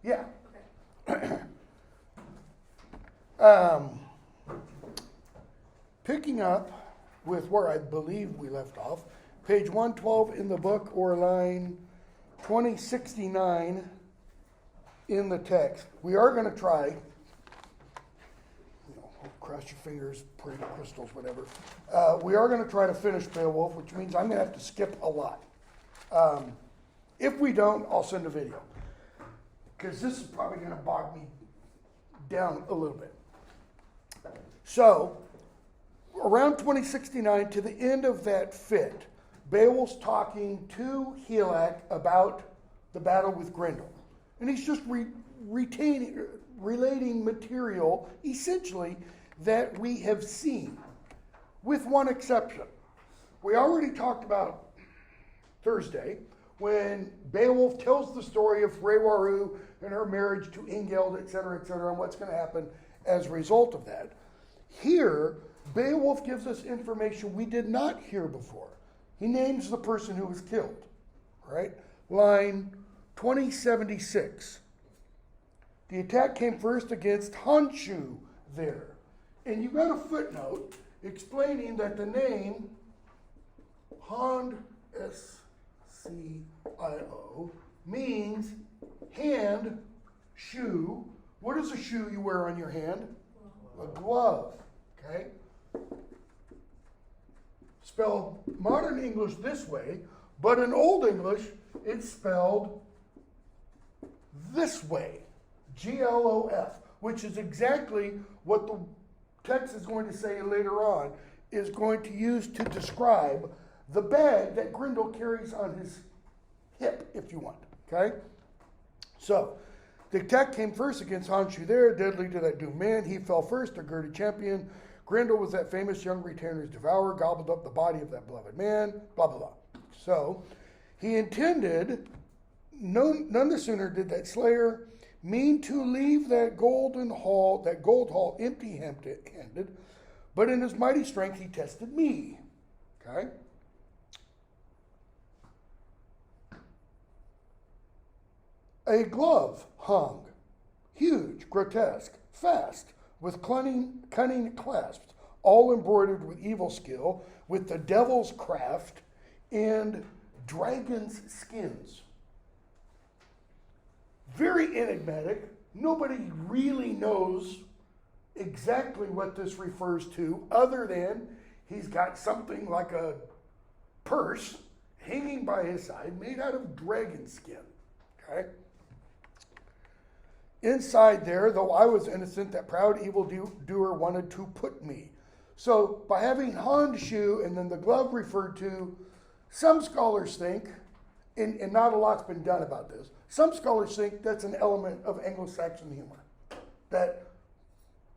Yeah. Okay. Picking up with where I believe we left off, page 112 in the book or line 2069 in the text. We are going to try, cross your fingers, pray to crystals, whatever. We are going to try to finish Beowulf, which means I'm going to have to skip a lot. If we don't, I'll send a video, because this is probably going to bog me down a little bit. So, around 2069, to the end of that fit, Beowulf's talking to Helac about the battle with Grendel. And he's just relating material, essentially, that we have seen, with one exception. We already talked about Thursday, when Beowulf tells the story of Raywaru and her marriage to ENGL, et cetera, and what's going to happen as a result of that. Here, Beowulf gives us information we did not hear before. He names the person who was killed, right? Line 2076. The attack came first against Honshu there. And you got a footnote explaining that the name Hond, S-C-I-O, means hand, shoe. What is a shoe you wear on your hand? A glove, okay? Spelled modern English this way, but in Old English, it's spelled this way, G-L-O-F, which is exactly what the text is going to say later on, is going to use to describe the bag that Grendel carries on his hip, if you want, okay? So, the attack came first against Honshu there, deadly to that doomed man. He fell first, a girded champion. Grendel was that famous young retainer's devourer, gobbled up the body of that beloved man, blah, blah, blah. So, he intended, none the sooner did that slayer mean to leave that gold hall empty-handed, but in his mighty strength he tested me. Okay? A glove hung, huge, grotesque, fast, with cunning clasps, all embroidered with evil skill, with the devil's craft and dragon's skins. Very enigmatic. Nobody really knows exactly what this refers to, other than he's got something like a purse hanging by his side made out of dragon skin. Okay? Inside there, though I was innocent, that proud evildoer wanted to put me. So by having Honshu and then the glove referred to, some scholars think, and not a lot's been done about this, some scholars think that's an element of Anglo-Saxon humor. That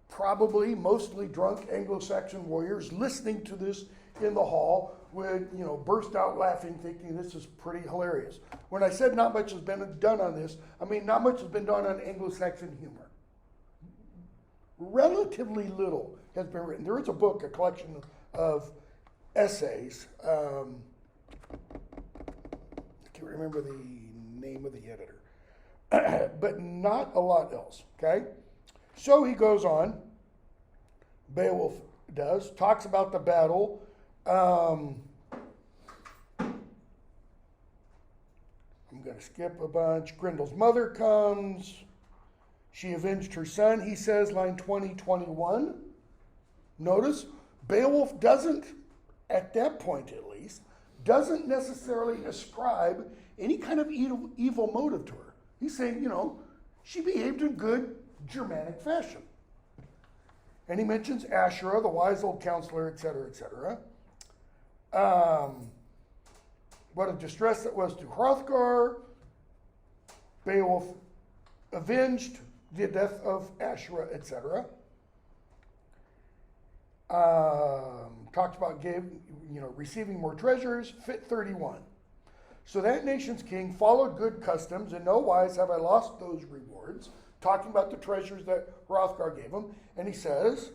probably mostly drunk Anglo-Saxon warriors listening to this in the hall would, burst out laughing, thinking this is pretty hilarious. When I said not much has been done on this, I mean not much has been done on Anglo-Saxon humor. Relatively little has been written. There is a book, a collection of essays. I can't remember the name of the editor, but not a lot else, okay? So he goes on, Beowulf does, talks about the battle. I'm going to skip a bunch. Grendel's mother comes. She avenged her son, he says, line 2021. Notice, Beowulf doesn't, at that point at least, doesn't necessarily ascribe any kind of evil motive to her. He's saying, she behaved in good Germanic fashion. And he mentions Asherah, the wise old counselor, etc., etc. What a distress that was to Hrothgar. Beowulf avenged the death of Asherah, etc. Talks about receiving more treasures, fit 31. So that nation's king followed good customs, in no wise have I lost those rewards, talking about the treasures that Hrothgar gave him. And he says,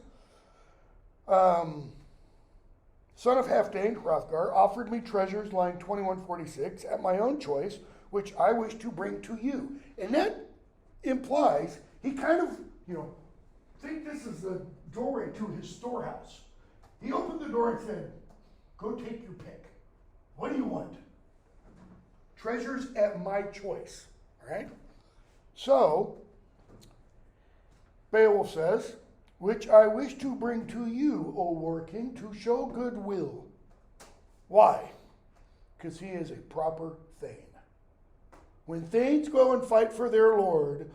son of Halfdane, Hrothgar, offered me treasures, line 2146, at my own choice, which I wish to bring to you. And that implies he kind of, think this is the doorway to his storehouse. He opened the door and said, go take your pick. What do you want? Treasures at my choice. All right? So, Beowulf says, which I wish to bring to you, O War King, to show goodwill. Why? Because he is a proper Thane. When Thanes go and fight for their lord,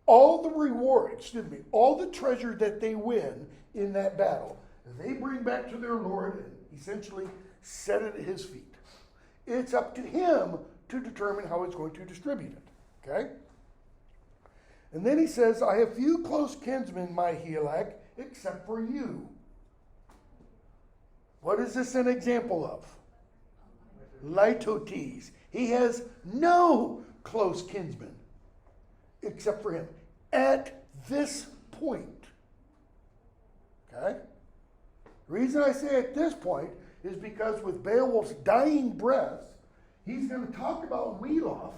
all the reward, all the treasure that they win in that battle, they bring back to their lord and essentially set it at his feet. It's up to him to determine how it's going to distribute it. Okay? And then he says, I have few close kinsmen, my Helak, except for you. What is this an example of? Litotes. He has no close kinsmen except for him at this point. Okay? The reason I say at this point is because with Beowulf's dying breath, he's going to talk about Beowulf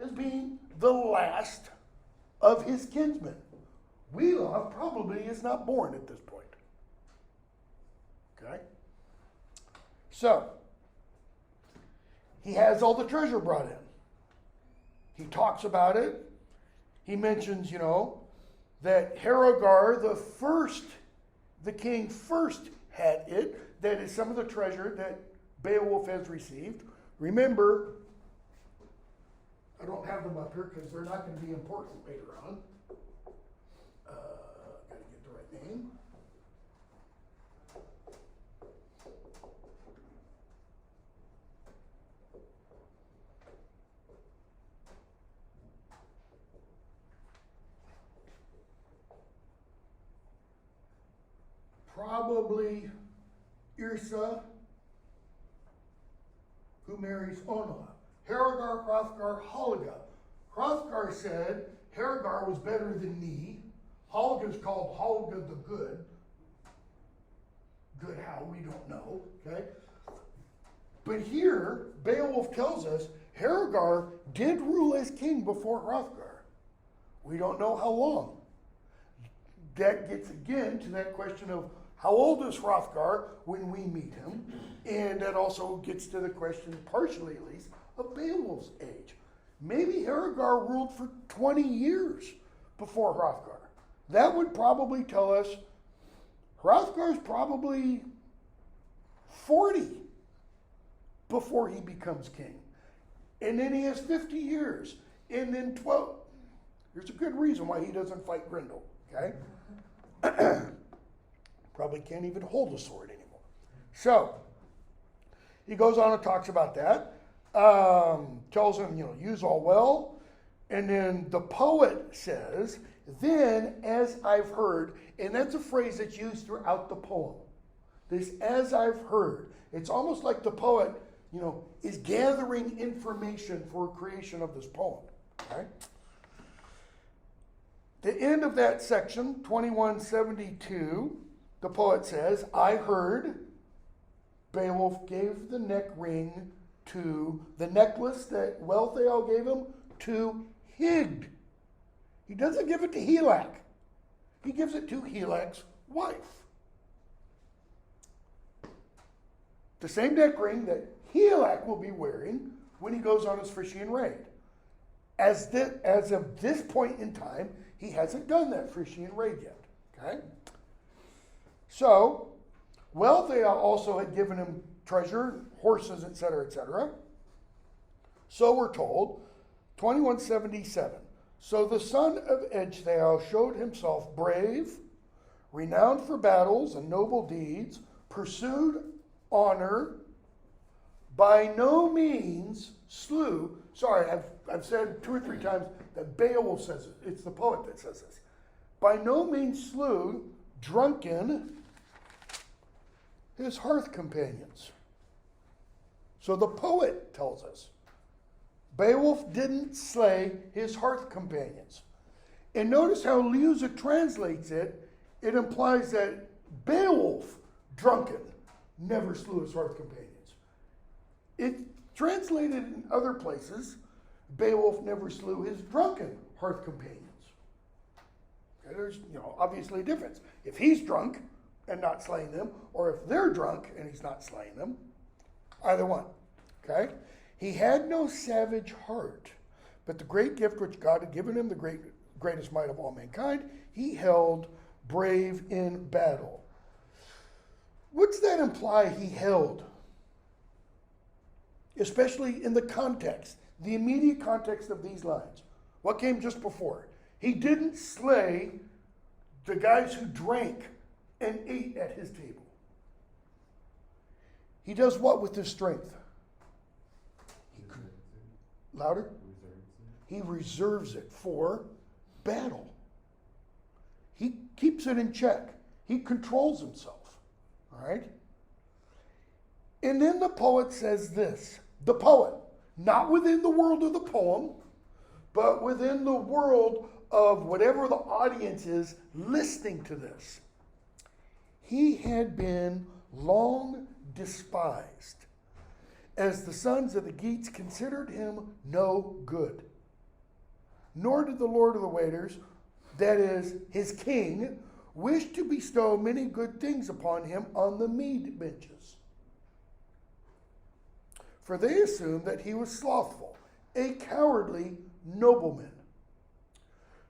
as being the last of his kinsmen. Beowulf probably is not born at this point. Okay? So, he has all the treasure brought in. He talks about it. He mentions, that Harogar, the king first had it. That is some of the treasure that Beowulf has received. Remember, I don't have them up here because they're not going to be important later on. Got to get the right name. Probably Yrsa, who marries Onela. Harogar, Hrothgar, Holga. Hrothgar said, Harogar was better than me. Holga is called Holga the Good. Good how, we don't know, okay? But here, Beowulf tells us, Harogar did rule as king before Hrothgar. We don't know how long. That gets again to that question of how old is Hrothgar when we meet him? And that also gets to the question, partially at least, of Beowulf's age. Maybe Harogar ruled for 20 years before Hrothgar. That would probably tell us Hrothgar's probably 40 before he becomes king. And then he has 50 years. And then 12. There's a good reason why he doesn't fight Grendel, okay? Probably can't even hold a sword anymore. So, he goes on and talks about that. Tells him, use all well. And then the poet says, then as I've heard, and that's a phrase that's used throughout the poem. This as I've heard. It's almost like the poet, is gathering information for creation of this poem. Okay? The end of that section, 2172, the poet says, I heard Beowulf gave the neck ring to the necklace that Wealhtheow gave him to Hygd. He doesn't give it to Helak. He gives it to Helak's wife. The same neck ring that Helak will be wearing when he goes on his Frisian raid. As of this point in time, he hasn't done that Frisian raid yet. Okay? So, Wealhtheow also had given him treasure, horses, etc., etc. So we're told, 2177. So the son of Ecgtheow showed himself brave, renowned for battles and noble deeds, pursued honor, by no means slew. Sorry, I've said 2 or 3 times that Beowulf says it. It's the poet that says this. By no means slew, drunken, his hearth companions. So the poet tells us Beowulf didn't slay his hearth companions. And notice how Liuza translates it. It implies that Beowulf, drunken, never slew his hearth companions. It's translated in other places, Beowulf never slew his drunken hearth companions. Okay, there's, obviously a difference. If he's drunk and not slaying them, or if they're drunk and he's not slaying them, either one. Okay? He had no savage heart, but the great gift which God had given him, the greatest might of all mankind, he held brave in battle. What's that imply he held? Especially in the context, the immediate context of these lines. What came just before? He didn't slay the guys who drank and ate at his table. He does what with his strength? Louder? He reserves it for battle. He keeps it in check. He controls himself. All right? And then the poet says this. The poet, not within the world of the poem, but within the world of whatever the audience is listening to this. He had been long despised, as the sons of the Geats considered him no good. Nor did the Lord of the Waiters, that is, his king, wish to bestow many good things upon him on the mead benches. For they assumed that he was slothful, a cowardly nobleman.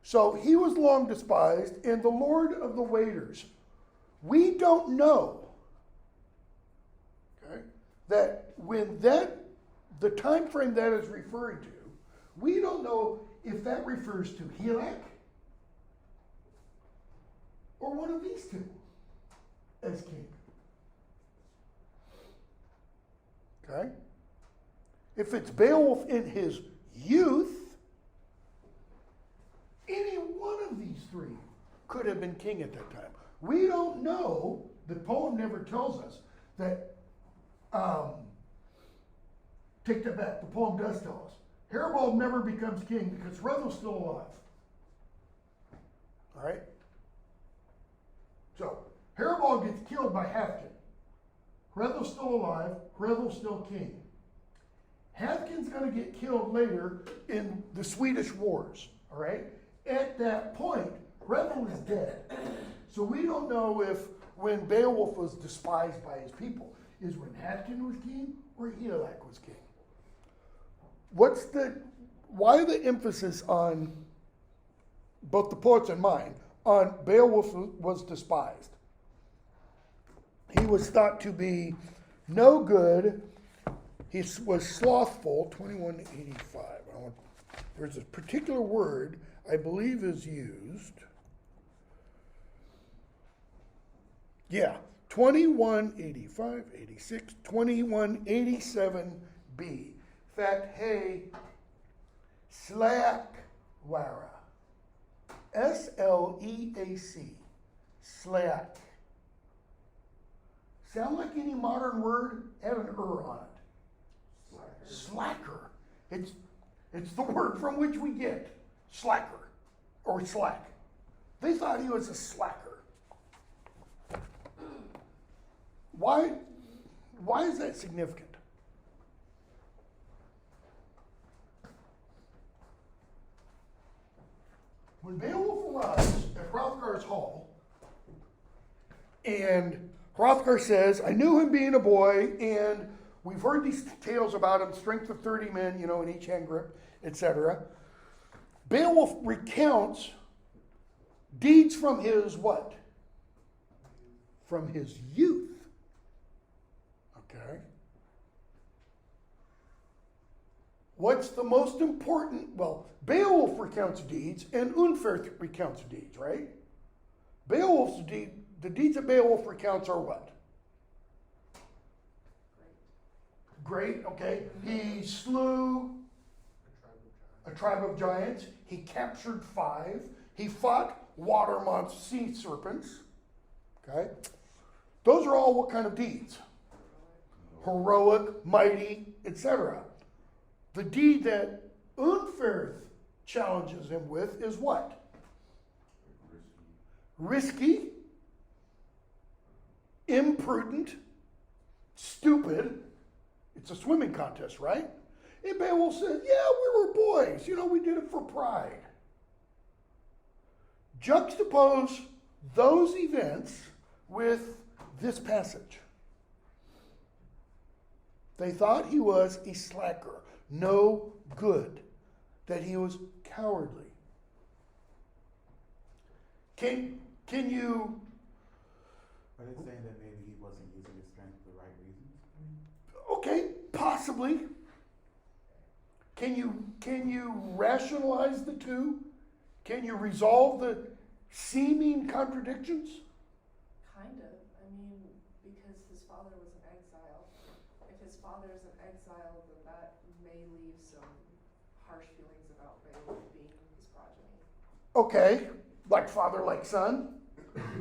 So he was long despised, and the Lord of the Waiters, we don't know, okay, that when the time frame that is referring to, we don't know if that refers to Helak or one of these two as king. Okay? If it's Beowulf in his youth, any one of these three could have been king at that time. We don't know, the poem never tells us that, take that back, the poem does tell us. Heribald never becomes king because Hrethel's still alive. All right? So, Heribald gets killed by Halfdan. Hrethel's still alive, Hrethel's still king. Halfdan's going to get killed later in the Swedish Wars, all right? At that point, Hrethel is dead. So we don't know if when Beowulf was despised by his people, is when Halfdan was king or Helak was king. Why the emphasis on, both the poets and mine, on Beowulf was despised? He was thought to be no good. He was slothful, 2185. There's a particular word I believe is used. Yeah, 2185, 86, 2187b. That hey, slack wara. S-L-E-A-C. Slack. Sound like any modern word? Have an on it. Slacker. It's the word from which we get slacker or slack. They thought he was a slacker. Why is that significant? When Beowulf arrives at Hrothgar's hall, and Hrothgar says, I knew him being a boy, and we've heard these tales about him, strength of 30 men, in each hand grip, etc. Beowulf recounts deeds from his what? From his youth. Okay. What's the most important? Well, Beowulf recounts deeds and Unferth recounts deeds, right? Beowulf's the deeds that Beowulf recounts are what? Great, okay. He slew a tribe of giants. He captured 5. He fought water monsters, sea serpents. Okay. Those are all what kind of deeds? Heroic, mighty, etc. The deed that Unferth challenges him with is what? Risky, imprudent, stupid. It's a swimming contest, right? And Beowulf said, yeah, we were boys. We did it for pride. Juxtapose those events with this passage. They thought he was a slacker, no good, that he was cowardly. Can you... Are they saying that maybe he wasn't using his strength for the right reasons? Okay, possibly. Can you rationalize the two? Can you resolve the seeming contradictions? Kind of. I mean, because his father was in exile. If his father is in exile, then that may leave some harsh feelings about Beowulf being his progeny. Okay, like father, like son.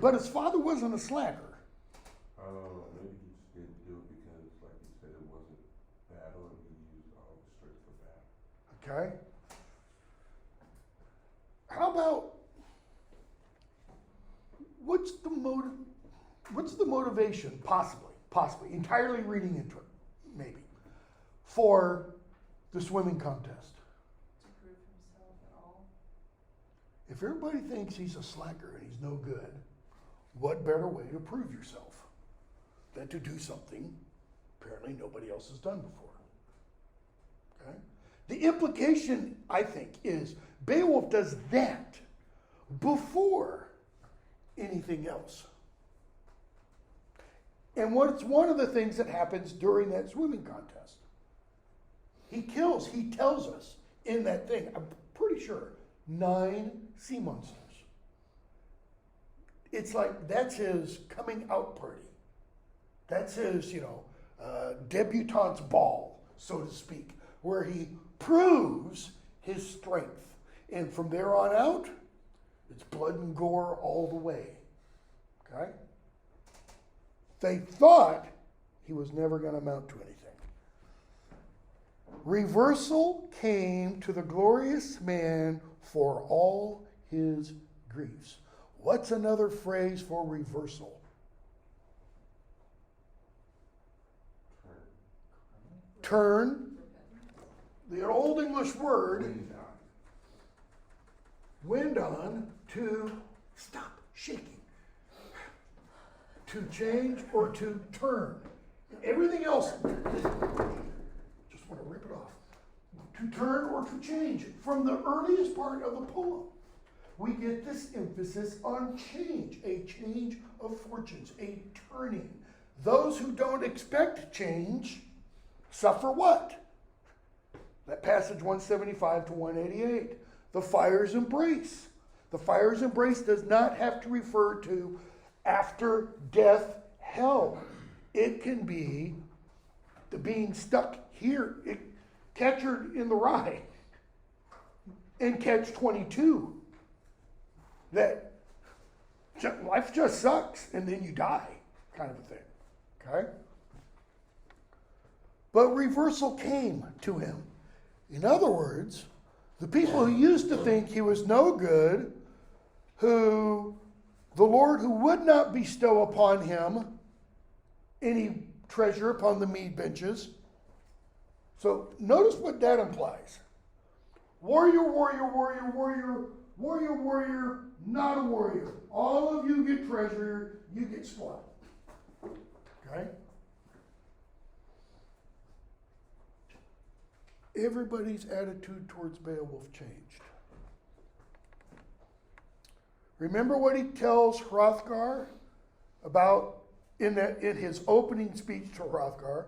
But his father wasn't a slacker. Maybe he just didn't do it because, like you said, it wasn't battle and he used all the strength for battle. Okay. How about what's the motivation, possibly, entirely reading into it, maybe, for the swimming contest? To prove himself at all. If everybody thinks he's a slacker and he's no good, what better way to prove yourself than to do something apparently nobody else has done before? Okay? The implication, I think, is Beowulf does that before anything else. And what's one of the things that happens during that swimming contest? He tells us in that thing, I'm pretty sure, 9 sea monsters. It's like that's his coming out party. That's his, debutante's ball, so to speak, where he proves his strength. And from there on out, it's blood and gore all the way. Okay? They thought he was never going to amount to anything. Reversal came to the glorious man for all his griefs. What's another phrase for reversal? Turn. The old English word, wind on, to stop shaking, to change or to turn. Everything else, just want to rip it off. To turn or to change. From the earliest part of the poem, we get this emphasis on change, a change of fortunes, a turning. Those who don't expect change suffer what? That passage 175 to 188. The fire's embrace. The fire's embrace does not have to refer to after death hell. It can be the being stuck here, catch her in the rye, and catch 22. That life just sucks and then you die, kind of a thing. Okay? But reversal came to him. In other words, the people who used to think he was no good, who the Lord who would not bestow upon him any treasure upon the mead benches. So notice what that implies. Warrior, warrior, warrior, warrior, warrior, warrior, not a warrior. All of you get treasure, you get squat. Okay? Everybody's attitude towards Beowulf changed. Remember what he tells Hrothgar about in his opening speech to Hrothgar?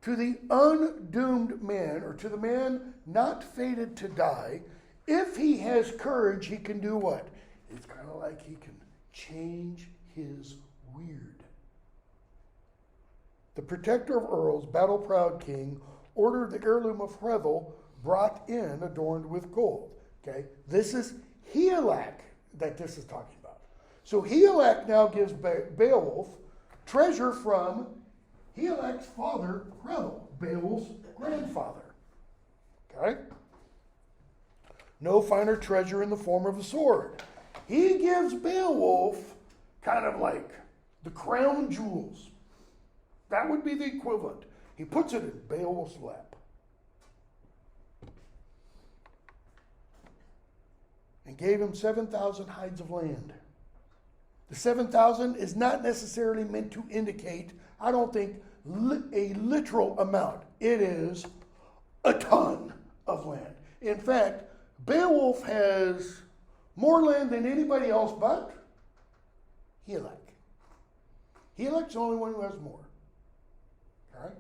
To the undoomed man, or to the man not fated to die, if he has courage, he can do what? It's kind of like he can change his weird. The protector of earls, battle-proud king, ordered the heirloom of Hrethel brought in adorned with gold. Okay, this is Hygelac that this is talking about. So Hygelac now gives Beowulf treasure from Hygelac's father, Hrethel, Beowulf's grandfather. Okay? No finer treasure in the form of a sword. He gives Beowulf kind of like the crown jewels. That would be the equivalent. He puts it in Beowulf's lap. And and gave him 7,000 hides of land. The 7,000 is not necessarily meant to indicate, I don't think, a literal amount. It is a ton of land. In fact, Beowulf has more land than anybody else but Helak. Helak's the only one who has more. All right?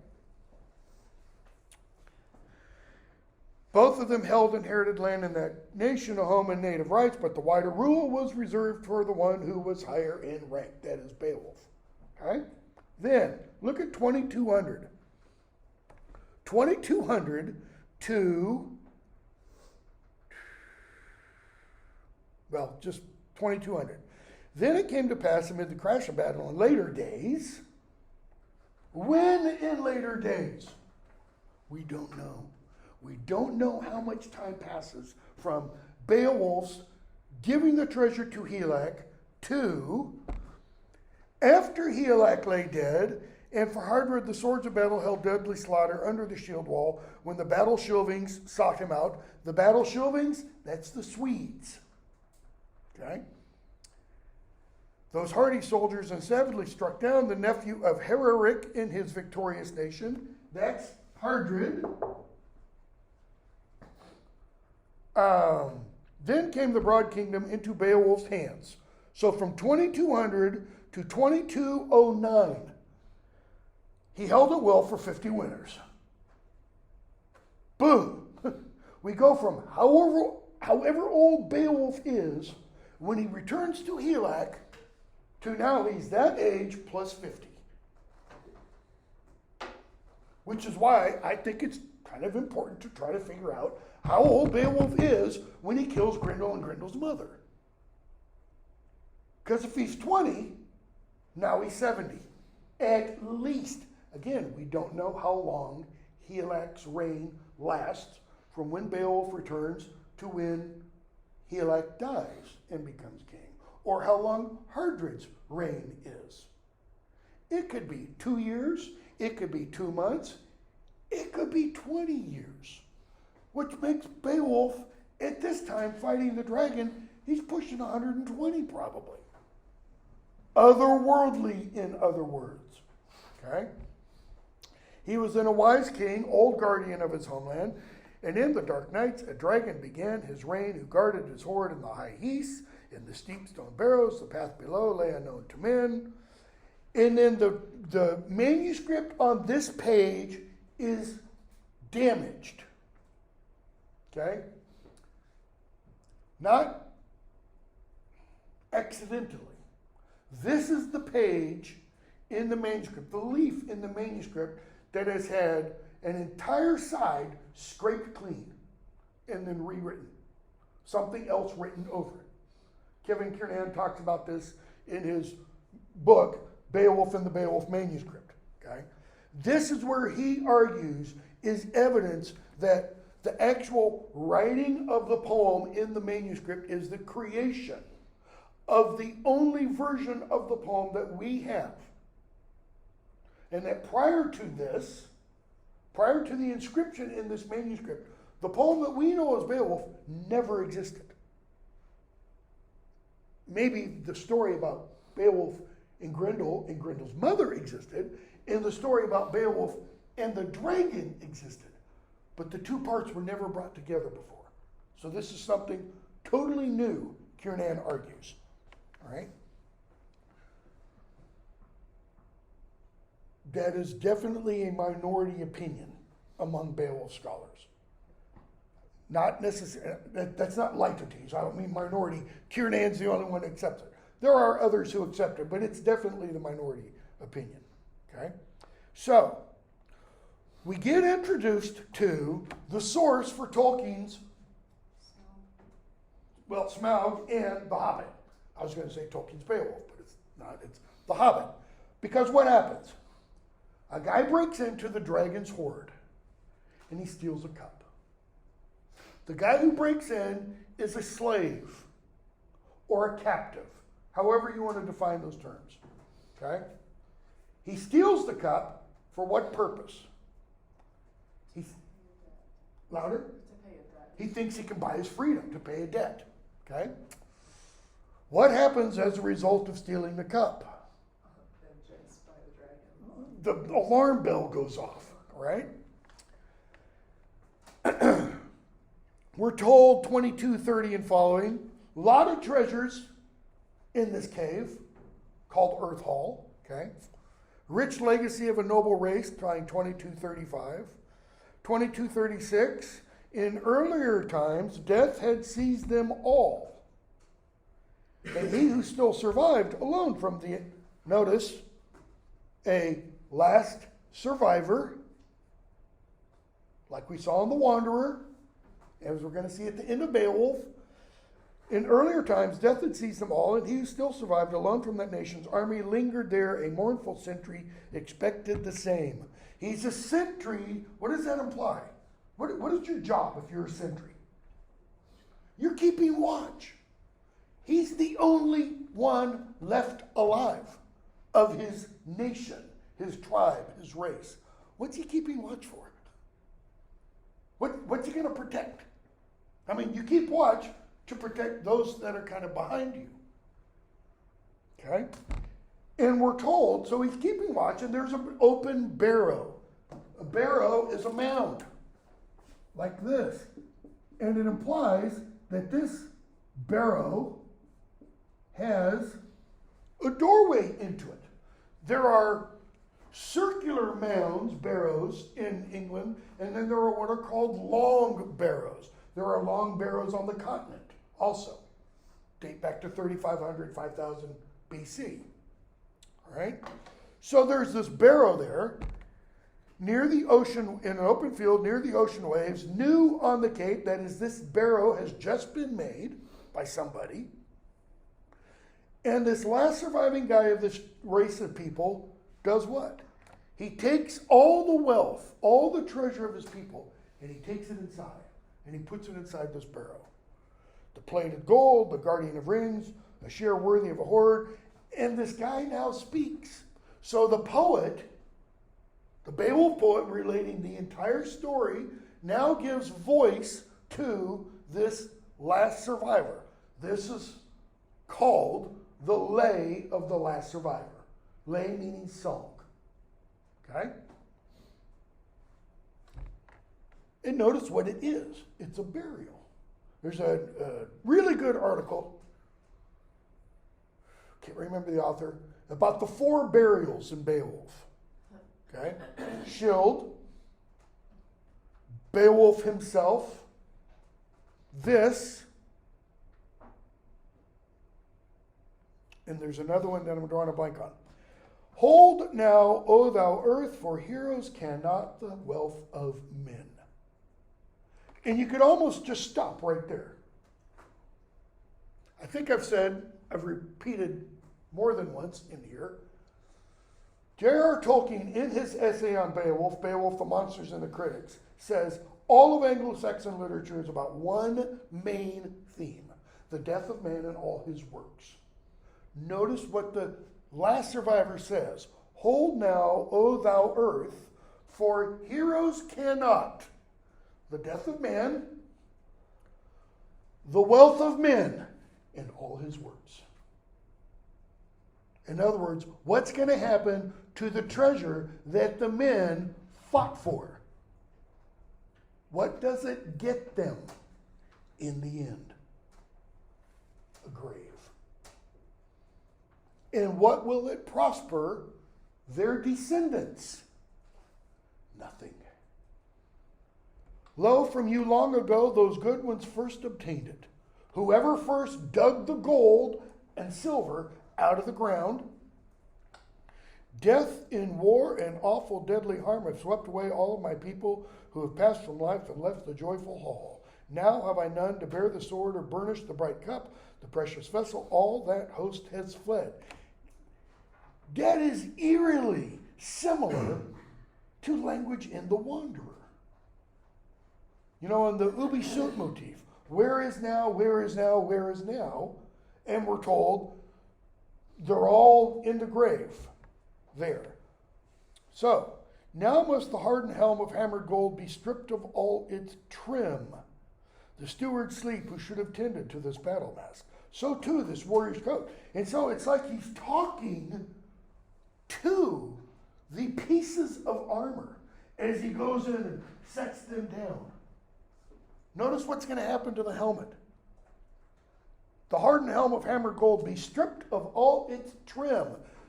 Both of them held inherited land in that nation, a home and native rights, but the wider rule was reserved for the one who was higher in rank, that is Beowulf. Okay? Then, look at 2200. 2200 to, well, just 2200. Then it came to pass amid the crash of battle in later days. When in later days? We don't know. We don't know how much time passes from Beowulf's giving the treasure to Helak to after Helak lay dead, and for Hardred the swords of battle held deadly slaughter under the shield wall when the battle Shilvings sought him out. The battle Shilvings, that's the Swedes. Okay? Those hardy soldiers and savagely struck down the nephew of Hereric in his victorious nation. That's Hardred. Then came the broad kingdom into Beowulf's hands. So from 2200 to 2209, he held it well for 50 winters. Boom! We go from however old Beowulf is when he returns to Helak to now he's that age plus 50. Which is why I think it's kind of important to try to figure out how old Beowulf is when he kills Grendel and Grendel's mother. Because if he's 20, now he's 70. At least. Again, we don't know how long Helak's reign lasts from when Beowulf returns to when Helak dies and becomes king. Or how long Hardred's reign is. It could be 2 years. It could be 2 months. It could be 20 years. Which makes Beowulf, at this time, fighting the dragon, he's pushing 120 probably. Otherworldly, in other words. Okay? He was then a wise king, old guardian of his homeland, and in the dark nights a dragon began his reign, who guarded his hoard in the high heaths, in the steep stone barrows, the path below lay unknown to men. And then the manuscript on this page is damaged. Okay? Not accidentally. This is the page in the manuscript, the leaf in the manuscript that has had an entire side scraped clean and then rewritten. Something else written over it. Kevin Kiernan talks about this in his book, Beowulf and the Beowulf Manuscript. Okay? This is where he argues is evidence that the actual writing of the poem in the manuscript is the creation of the only version of the poem that we have. And that prior to this, prior to the inscription in this manuscript, the poem that we know as Beowulf never existed. Maybe the story about Beowulf and Grendel's mother existed, and the story about Beowulf and the dragon existed. But the two parts were never brought together before. So this is something totally new, Kiernan argues. All right? That is definitely a minority opinion among Beowulf scholars. Not necessarily, that's not light to tease. I don't mean minority. Kiernan's the only one who accepts it. There are others who accept it, but it's definitely the minority opinion. Okay? So, we get introduced to the source for Tolkien's, well, Smaug and The Hobbit. I was going to say Tolkien's Beowulf, but it's not. It's The Hobbit. Because what happens? A guy breaks into the dragon's hoard, and he steals a cup. The guy who breaks in is a slave or a captive, however you want to define those terms. Okay? He steals the cup for what purpose? Louder? To pay a debt. He thinks he can buy his freedom to pay a debt. Okay? What happens as a result of stealing the cup? Vengeance by the dragon. The alarm bell goes off, right? We're told 22:30 and following, a lot of treasures in this cave called Earth Hall, okay? Rich legacy of a noble race, trying 22:35. 22:36, in earlier times, death had seized them all. And he who still survived alone from the, notice, a last survivor, like we saw in The Wanderer, as we're going to see at the end of Beowulf. In earlier times, death had seized them all, and he who still survived alone from that nation's army lingered there, a mournful sentry, expected the same. He's a sentry. What does that imply? What is your job if you're a sentry? You're keeping watch. He's the only one left alive of his nation, his tribe, his race. What's he keeping watch for? What's he going to protect? I mean, you keep watch to protect those that are kind of behind you. Okay? And we're told, so he's keeping watch, and there's an open barrow. A barrow is a mound, like this. And it implies that this barrow has a doorway into it. There are circular mounds, barrows, in England, and then there are what are called long barrows. There are long barrows on the continent also. Date back to 3,500, 5,000 BC. All right? So there's this barrow there near the ocean, in an open field near the ocean waves, new on the cape. That is, this barrow has just been made by somebody. And this last surviving guy of this race of people does what? He takes all the wealth, all the treasure of his people, and he takes it inside. And he puts it inside this barrow. The plated gold, the guardian of rings, a share worthy of a hoard. And this guy now speaks. So the poet, the Beowulf poet relating the entire story, now gives voice to this last survivor. This is called the Lay of the Last Survivor. Lay meaning song. Okay? And notice what it is. It's a burial. There's a really good article, can't remember the author, about the 4 burials in Beowulf. Okay? Scyld, Beowulf himself, this, and there's another one that I'm drawing a blank on. Hold now, O thou earth, for heroes cannot the wealth of men. And you could almost just stop right there. I think I've repeated more than once in here. J.R. Tolkien, in his essay on Beowulf, Beowulf, the Monsters and the Critics, says all of Anglo-Saxon literature is about one main theme, the death of man and all his works. Notice what the last survivor says. Hold now, O thou earth, for heroes cannot. The death of man, the wealth of men, and all his works. In other words, what's going to happen to the treasure that the men fought for? What does it get them in the end? A grave. And what will it prosper their descendants? Nothing. Lo, from you long ago, those good ones first obtained it. Whoever first dug the gold and silver out of the ground, death in war and awful deadly harm have swept away all of my people who have passed from life and left the joyful hall. Now have I none to bear the sword or burnish the bright cup, the precious vessel, all that host has fled. That is eerily similar to language in The Wanderer. You know, in the Ubi Sunt motif, where is now, where is now, where is now? And we're told they're all in the grave there. So, now must the hardened helm of hammered gold be stripped of all its trim. The steward sleep who should have tended to this battle mask. So too this warrior's coat. And so it's like he's talking to the pieces of armor as he goes in and sets them down. Notice what's going to happen to the helmet. The hardened helm of hammered gold be stripped of all its trim.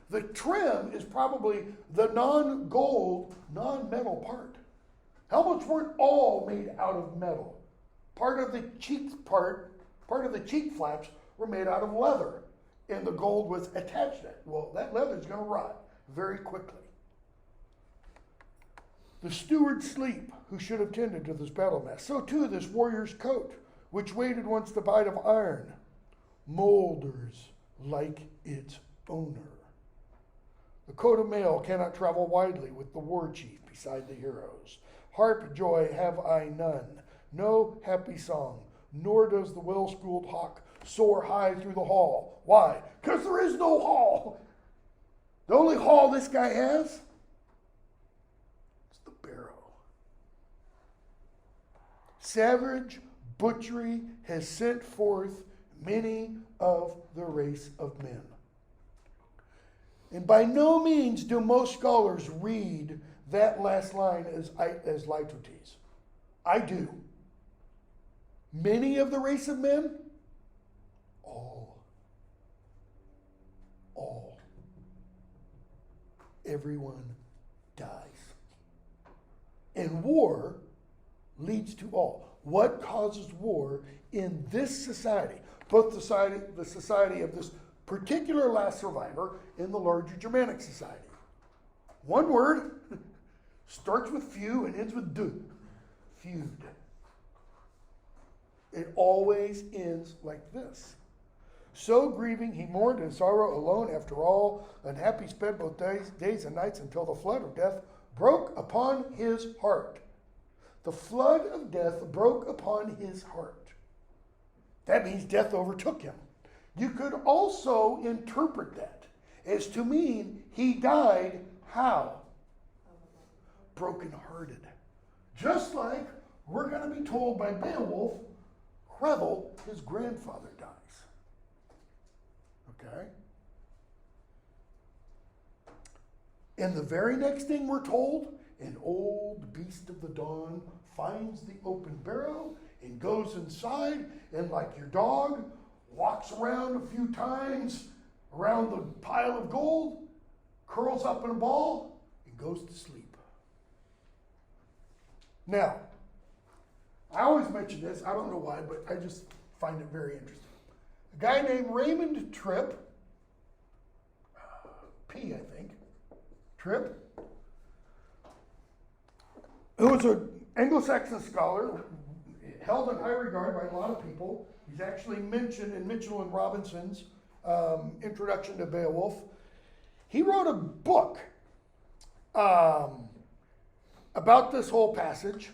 The trim is probably the non-gold, non-metal part. Helmets weren't all made out of metal. Part of the cheek flaps were made out of leather, and the gold was attached to it. Well, that leather is going to rot very quickly. The steward sleep, who should have tended to this battle mask. So too this warrior's coat, which waited once the bite of iron, molders like its owner. The coat of mail cannot travel widely with the war chief beside the heroes. Harp joy have I none, no happy song, nor does the well-schooled hawk soar high through the hall. Why? Because there is no hall. The only hall this guy has is the barrow. Savage butchery has sent forth many of the race of men. And by no means do most scholars read that last line as litotes. I do. Many of the race of men? All. Everyone dies. And war leads to all. What causes war in this society? Both the society of this particular last survivor in the larger Germanic society. One word, starts with few and ends with du. Feud. It always ends like this. So grieving, he mourned in sorrow alone after all, unhappy spent both days and nights until the flood of death broke upon his heart. The flood of death broke upon his heart. That means death overtook him. You could also interpret that as to mean he died how? Brokenhearted. Just like we're going to be told by Beowulf, Hrethel, his grandfather, dies. Okay? And the very next thing we're told, an old beast of the dawn finds the open barrow and goes inside, and like your dog, walks around a few times around the pile of gold, curls up in a ball, and goes to sleep. Now, I always mention this, I don't know why, but I just find it very interesting. A guy named Raymond Tripp, P, I think, Tripp, who was an Anglo-Saxon scholar, held in high regard by a lot of people. He's actually mentioned in Mitchell and Robinson's introduction to Beowulf. He wrote a book about this whole passage,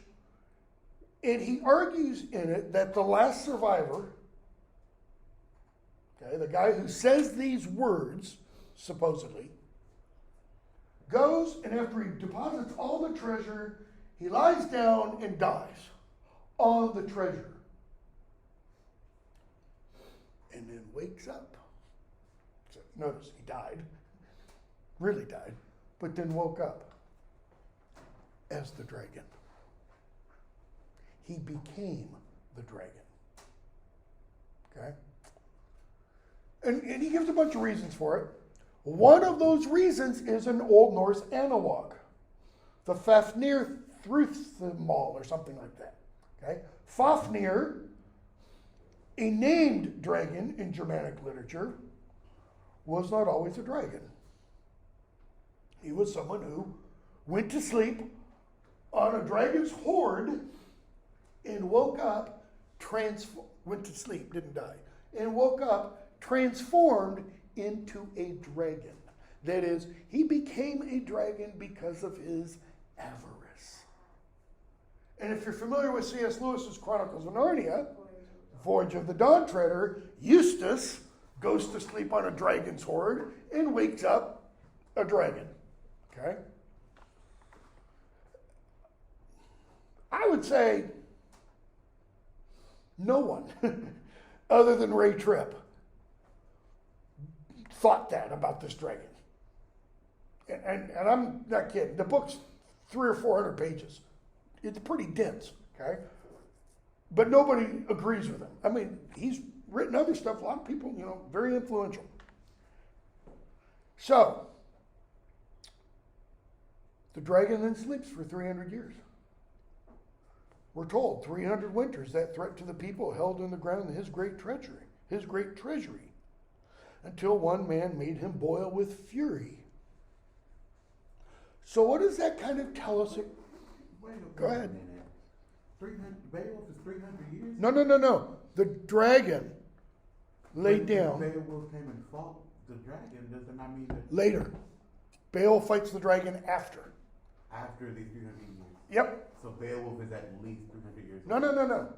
and he argues in it that the last survivor, okay, the guy who says these words, supposedly, goes, and after he deposits all the treasure, he lies down and dies on the treasure. And then wakes up. So notice, he died, really died, but then woke up as the dragon. He became the dragon. Okay? And he gives a bunch of reasons for it. One of those reasons is an Old Norse analog, the Fafnir Thruthmal or something like that. Okay? Fafnir, a named dragon in Germanic literature, was not always a dragon. He was someone who went to sleep on a dragon's hoard and woke up, went to sleep, didn't die, and woke up transformed into a dragon. That is, he became a dragon because of his avarice. And if you're familiar with C.S. Lewis's Chronicles of Narnia, Voyage of the Dawn Treader, Eustace goes to sleep on a dragon's hoard and wakes up a dragon. Okay? I would say No one, other than Ray Tripp, thought that about this dragon. And I'm not kidding. The book's 300 or 400 pages. It's pretty dense, okay? But nobody agrees with him. I mean, he's written other stuff. A lot of people, very influential. So, the dragon then sleeps for 300 years. We're told 300 winters that threat to the people held in the ground his great treasury, until one man made him boil with fury. So what does that kind of tell us? Go ahead. 300, Beowulf is 300 years? No. The dragon laid down. Beowulf came and fought the dragon, does that not mean that Later. Beowulf fights the dragon after. after these 300 years? Yep. So Beowulf is at least 300 years No. old.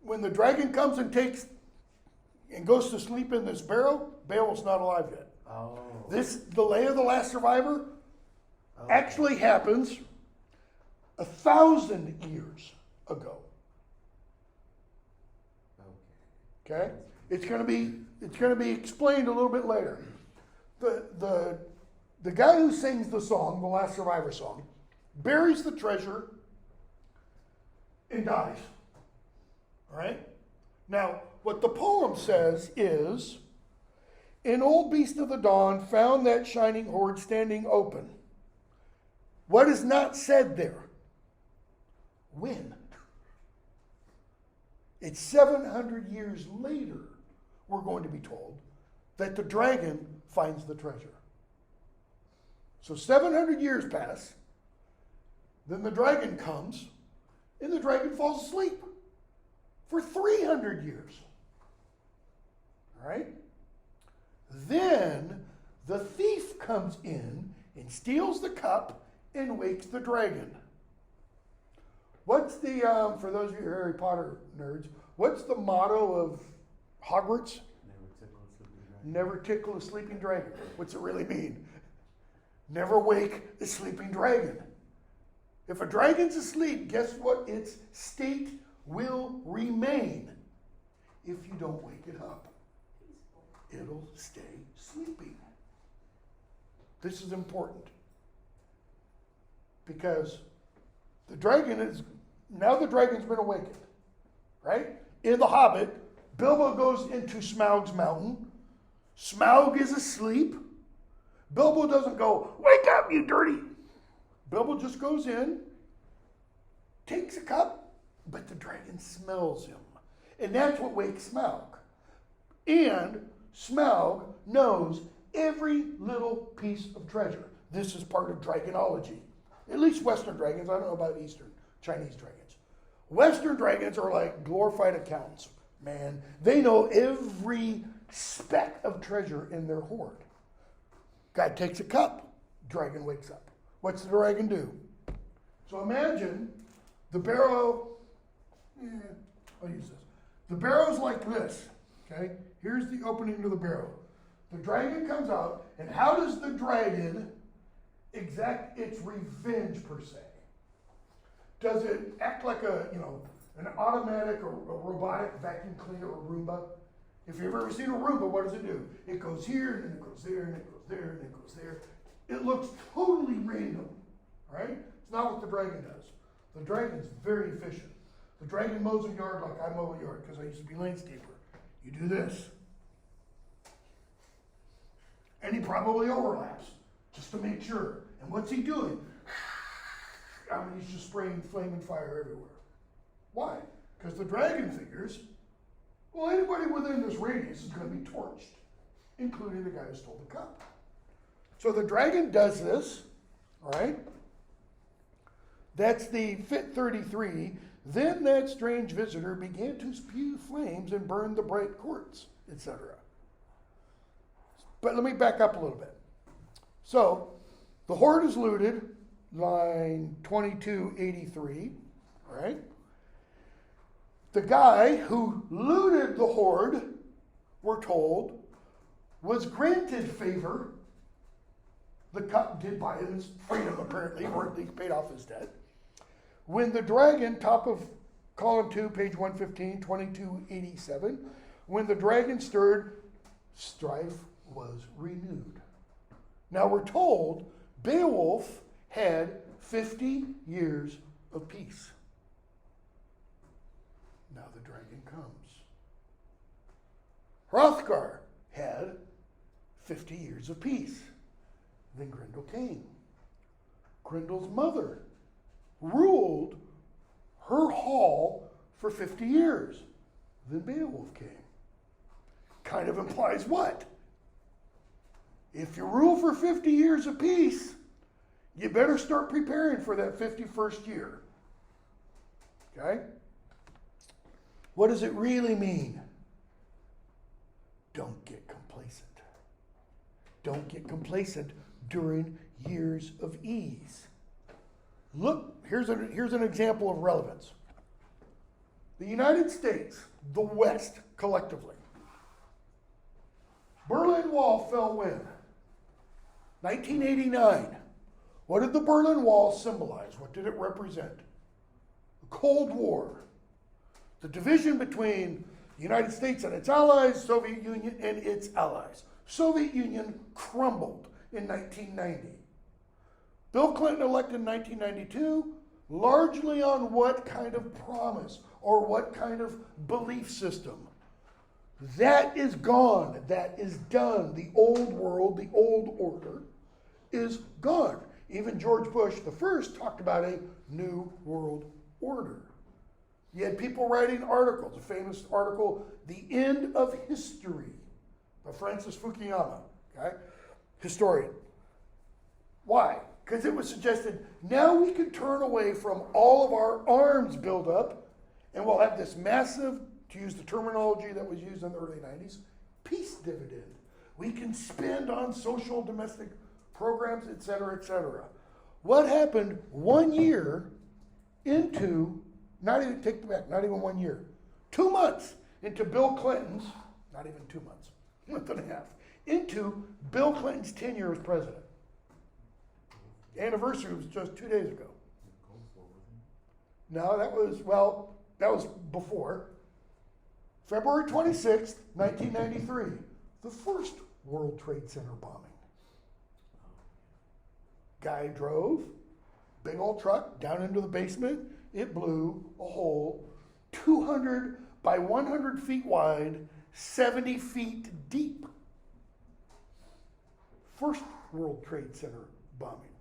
When the dragon comes and goes to sleep in this barrel, Beowulf's not alive yet. Oh. The Lay of the Last Survivor Okay. actually happens 1,000 years ago. Okay? It's going to be explained a little bit later. The guy who sings the song, the Last Survivor song, buries the treasure and dies. All right? Now, what the poem says is, an old beast of the dawn found that shining hoard standing open. What is not said there? When? It's 700 years later, we're going to be told, that the dragon finds the treasure. So 700 years pass, then the dragon comes, and the dragon falls asleep for 300 years. All right? Then the thief comes in and steals the cup and wakes the dragon. What's the, for those of you Harry Potter nerds, what's the motto of Hogwarts? Never tickle a sleeping dragon. What's it really mean? Never wake the sleeping dragon. If a dragon's asleep, guess what its state will remain if you don't wake it up? It'll stay sleeping. This is important because the dragon's been awakened, right? In The Hobbit, Bilbo goes into Smaug's mountain. Smaug is asleep. Bilbo doesn't go, wake up, you dirty. Bilbo just goes in, takes a cup, but the dragon smells him. And that's what wakes Smaug. And Smaug knows every little piece of treasure. This is part of dragonology. At least Western dragons. I don't know about Eastern, Chinese dragons. Western dragons are like glorified accountants. Man, they know every speck of treasure in their hoard. Guy takes a cup. Dragon wakes up. What's the dragon do? So imagine the barrow. I'll use this. The barrow's like this. Okay? Here's the opening to the barrel. The dragon comes out, and how does the dragon exact its revenge per se? Does it act like an automatic or a robotic vacuum cleaner or Roomba? If you've ever seen a Roomba, what does it do? It goes here, and then it goes there, and it goes there, and it goes there. It looks totally random, right? It's not what the dragon does. The dragon's very efficient. The dragon mows a yard like I mow a yard because I used to be landscaper. You do this. And he probably overlaps just to make sure. And what's he doing? I mean, he's just spraying flame and fire everywhere. Why? Because the dragon figures, well, anybody within this radius is going to be torched, including the guy who stole the cup. So the dragon does this, all right? That's the Fit 33. Then that strange visitor began to spew flames and burn the bright courts, etc. But let me back up a little bit. So the hoard is looted, line 2283, all right? The guy who looted the hoard, we're told, was granted favor. The cup did buy his freedom, apparently, or at least paid off his debt. When the dragon, top of column 2, page 115, 2287. When the dragon stirred, strife was renewed. Now we're told Beowulf had 50 years of peace. Now the dragon comes. Hrothgar had 50 years of peace. Then Grendel came. Grendel's mother ruled her hall for 50 years. Then Beowulf came. Kind of implies what? If you rule for 50 years of peace, you better start preparing for that 51st year. Okay? What does it really mean? Don't get complacent. Don't get complacent during years of ease. Look, here's an example of relevance. The United States, the West, collectively. Berlin Wall fell when? 1989. What did the Berlin Wall symbolize? What did it represent? The Cold War. The division between the United States and its allies, Soviet Union and its allies. Soviet Union crumbled in 1990. Bill Clinton elected in 1992, largely on what kind of promise or what kind of belief system? That is gone. That is done. The old world, the old order is gone. Even George Bush the first talked about a new world order. You had people writing articles, a famous article, The End of History, by Francis Fukuyama, okay? Historian. Why? Because it was suggested now we can turn away from all of our arms buildup and we'll have this massive, to use the terminology that was used in the early 90s, peace dividend. We can spend on social domestic programs, et cetera, et cetera. What happened 1 year into, not even 1 year, 2 months into Bill Clinton's, not even 2 months, month and a half, into Bill Clinton's tenure as president. The anniversary was just 2 days ago. No, that was before. February 26th, 1993, the first World Trade Center bombing. Guy drove, big old truck, down into the basement. It blew a hole 200 by 100 feet wide, 70 feet deep. First World Trade Center bombing.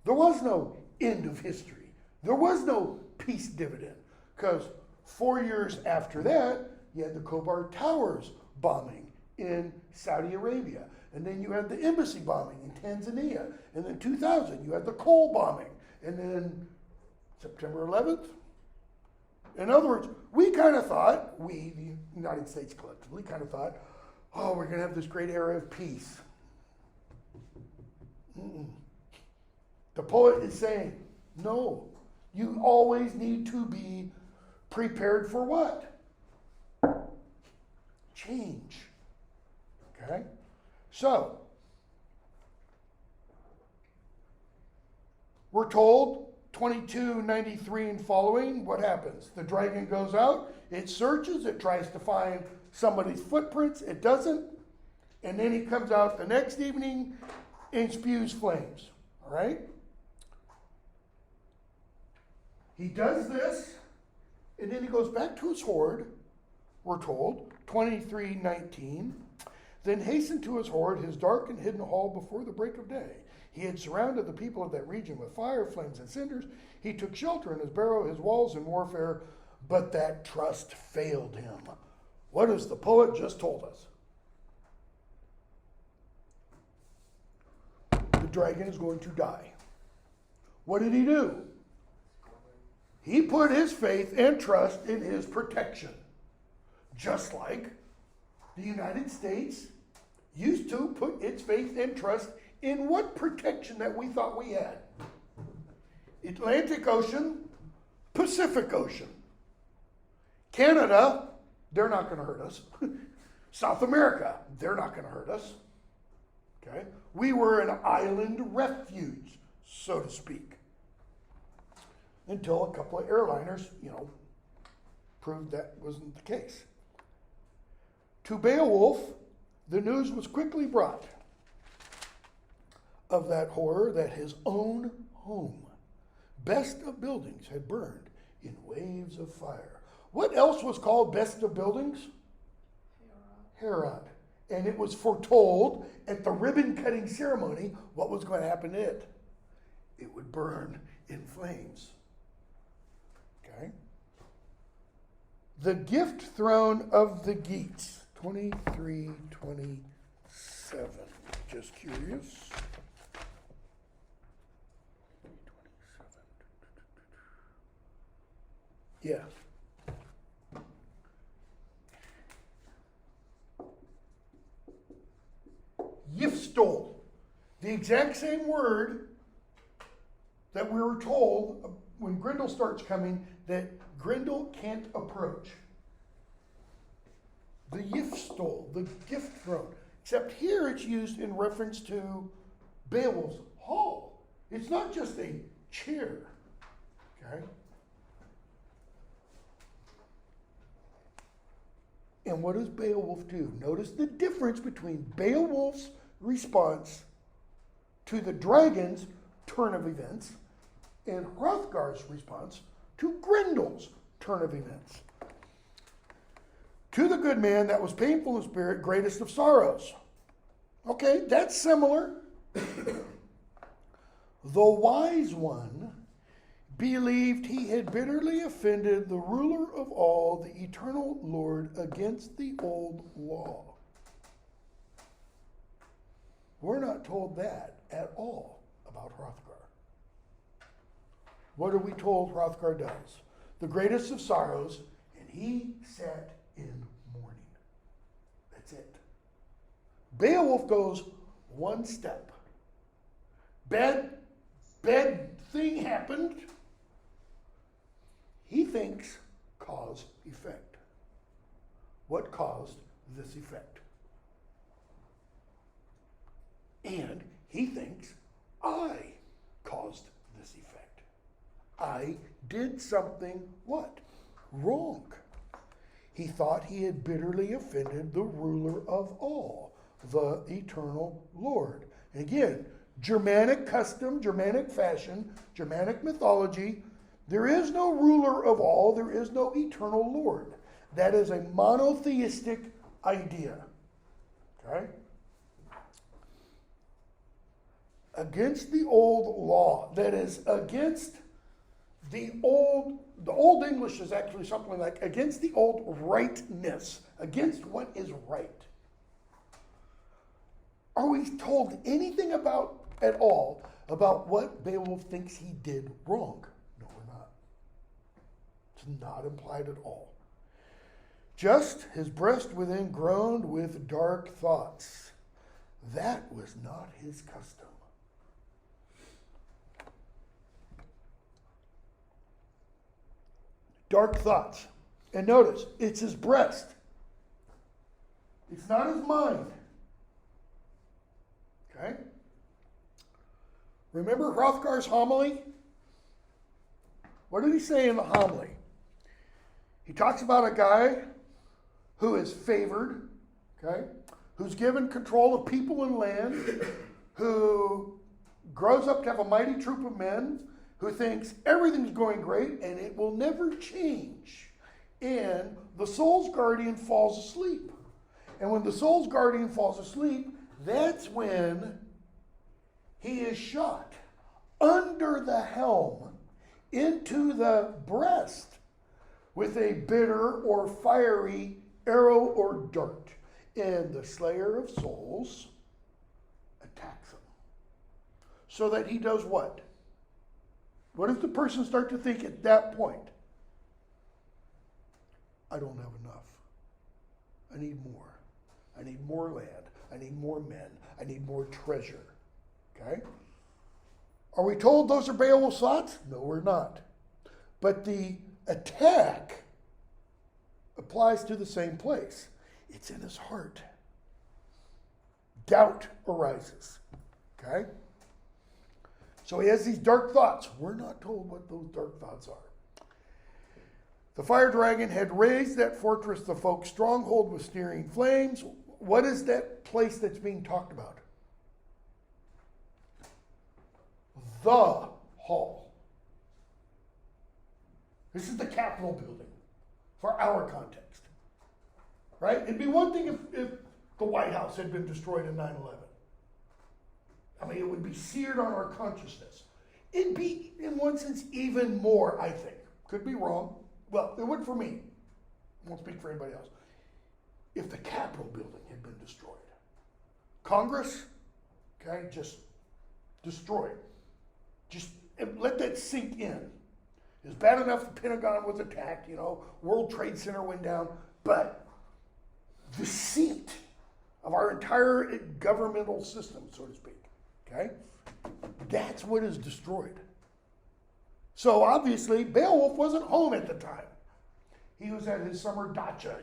There was no end of history. There was no peace dividend. Because 4 years after that, you had the Khobar Towers bombing in Saudi Arabia. And then you had the embassy bombing in Tanzania. And then 2000, you had the coal bombing. And then September 11th. In other words, we kind of thought, we, the United States collectively, kind of thought, oh, we're going to have this great era of peace. The poet is saying, no, you always need to be prepared for what? Change. Okay? So, we're told 2293 and following, what happens? The dragon goes out, it searches, it tries to find somebody's footprints, it doesn't, and then he comes out the next evening and spews flames. All right? He does this, and then he goes back to his horde, we're told, 23:19, then hastened to his horde, his dark and hidden hall before the break of day. He had surrounded the people of that region with fire, flames, and cinders. He took shelter in his barrow, his walls in warfare, but that trust failed him. What has the poet just told us? The dragon is going to die. What did he do? He put his faith and trust in his protection. Just like the United States used to put its faith and trust in what protection that we thought we had? Atlantic Ocean, Pacific Ocean. Canada, they're not going to hurt us. South America, they're not going to hurt us. Okay? We were an island refuge, so to speak. Until a couple of airliners, proved that wasn't the case. To Beowulf, the news was quickly brought of that horror that his own home, best of buildings, had burned in waves of fire. What else was called best of buildings? Herod. And it was foretold at the ribbon cutting ceremony what was going to happen to it. It would burn in flames. Okay? The gift throne of the Geats, 2327. Just curious. Yeah. Yiftstol, the exact same word that we were told when Grendel starts coming that Grendel can't approach. The Yiftstol, the gift throne. Except here it's used in reference to Beowulf's hall. It's not just a chair. Okay? And what does Beowulf do? Notice the difference between Beowulf's response to the dragon's turn of events and Hrothgar's response to Grendel's turn of events. To the good man that was painful in spirit, greatest of sorrows. Okay, that's similar. The wise one believed he had bitterly offended the ruler of all, the eternal Lord, against the old law. We're not told that at all about Hrothgar. What are we told Hrothgar does? The greatest of sorrows, and he sat in mourning. That's it. Beowulf goes one step. Bad thing happened. He thinks cause effect. What caused this effect? And he thinks I caused this effect. I did something what? Wrong. He thought he had bitterly offended the ruler of all, the eternal Lord. And again, Germanic custom, Germanic fashion, Germanic mythology. There is no ruler of all, there is no eternal Lord. That is a monotheistic idea. Okay? Against the old law, that is against the old English is actually something like against the old rightness, against what is right. Are we told anything at all about what Beowulf thinks he did wrong? No, we're not. It's not implied at all. Just his breast within groaned with dark thoughts. That was not his custom. Dark thoughts. And notice, it's his breast. It's not his mind. Okay? Remember Hrothgar's homily? What did he say in the homily? He talks about a guy who is favored, okay, who's given control of people and land, who grows up to have a mighty troop of men, who thinks everything's going great and it will never change. And the soul's guardian falls asleep. And when the soul's guardian falls asleep, that's when he is shot under the helm into the breast with a bitter or fiery arrow or dart. And the slayer of souls attacks him. So that he does what? What does the person start to think at that point? I don't have enough. I need more. I need more land. I need more men. I need more treasure. Okay? Are we told those are Beowulf's thoughts? No, we're not. But the attack applies to the same place. It's in his heart. Doubt arises. Okay? So he has these dark thoughts. We're not told what those dark thoughts are. The fire dragon had raised that fortress, the folk's stronghold, with steering flames. What is that place that's being talked about? The hall. This is the Capitol building for our context. Right? It'd be one thing if the White House had been destroyed in 9/11. I mean, it would be seared on our consciousness. It'd be, in one sense, even more, I think. Could be wrong. Well, it would for me. I won't speak for anybody else. If the Capitol building had been destroyed. Congress, okay, just destroyed. Just let that sink in. It was bad enough the Pentagon was attacked, World Trade Center went down, but the seat of our entire governmental system, so to speak, okay, that's what is destroyed. So obviously, Beowulf wasn't home at the time. He was at his summer dacha,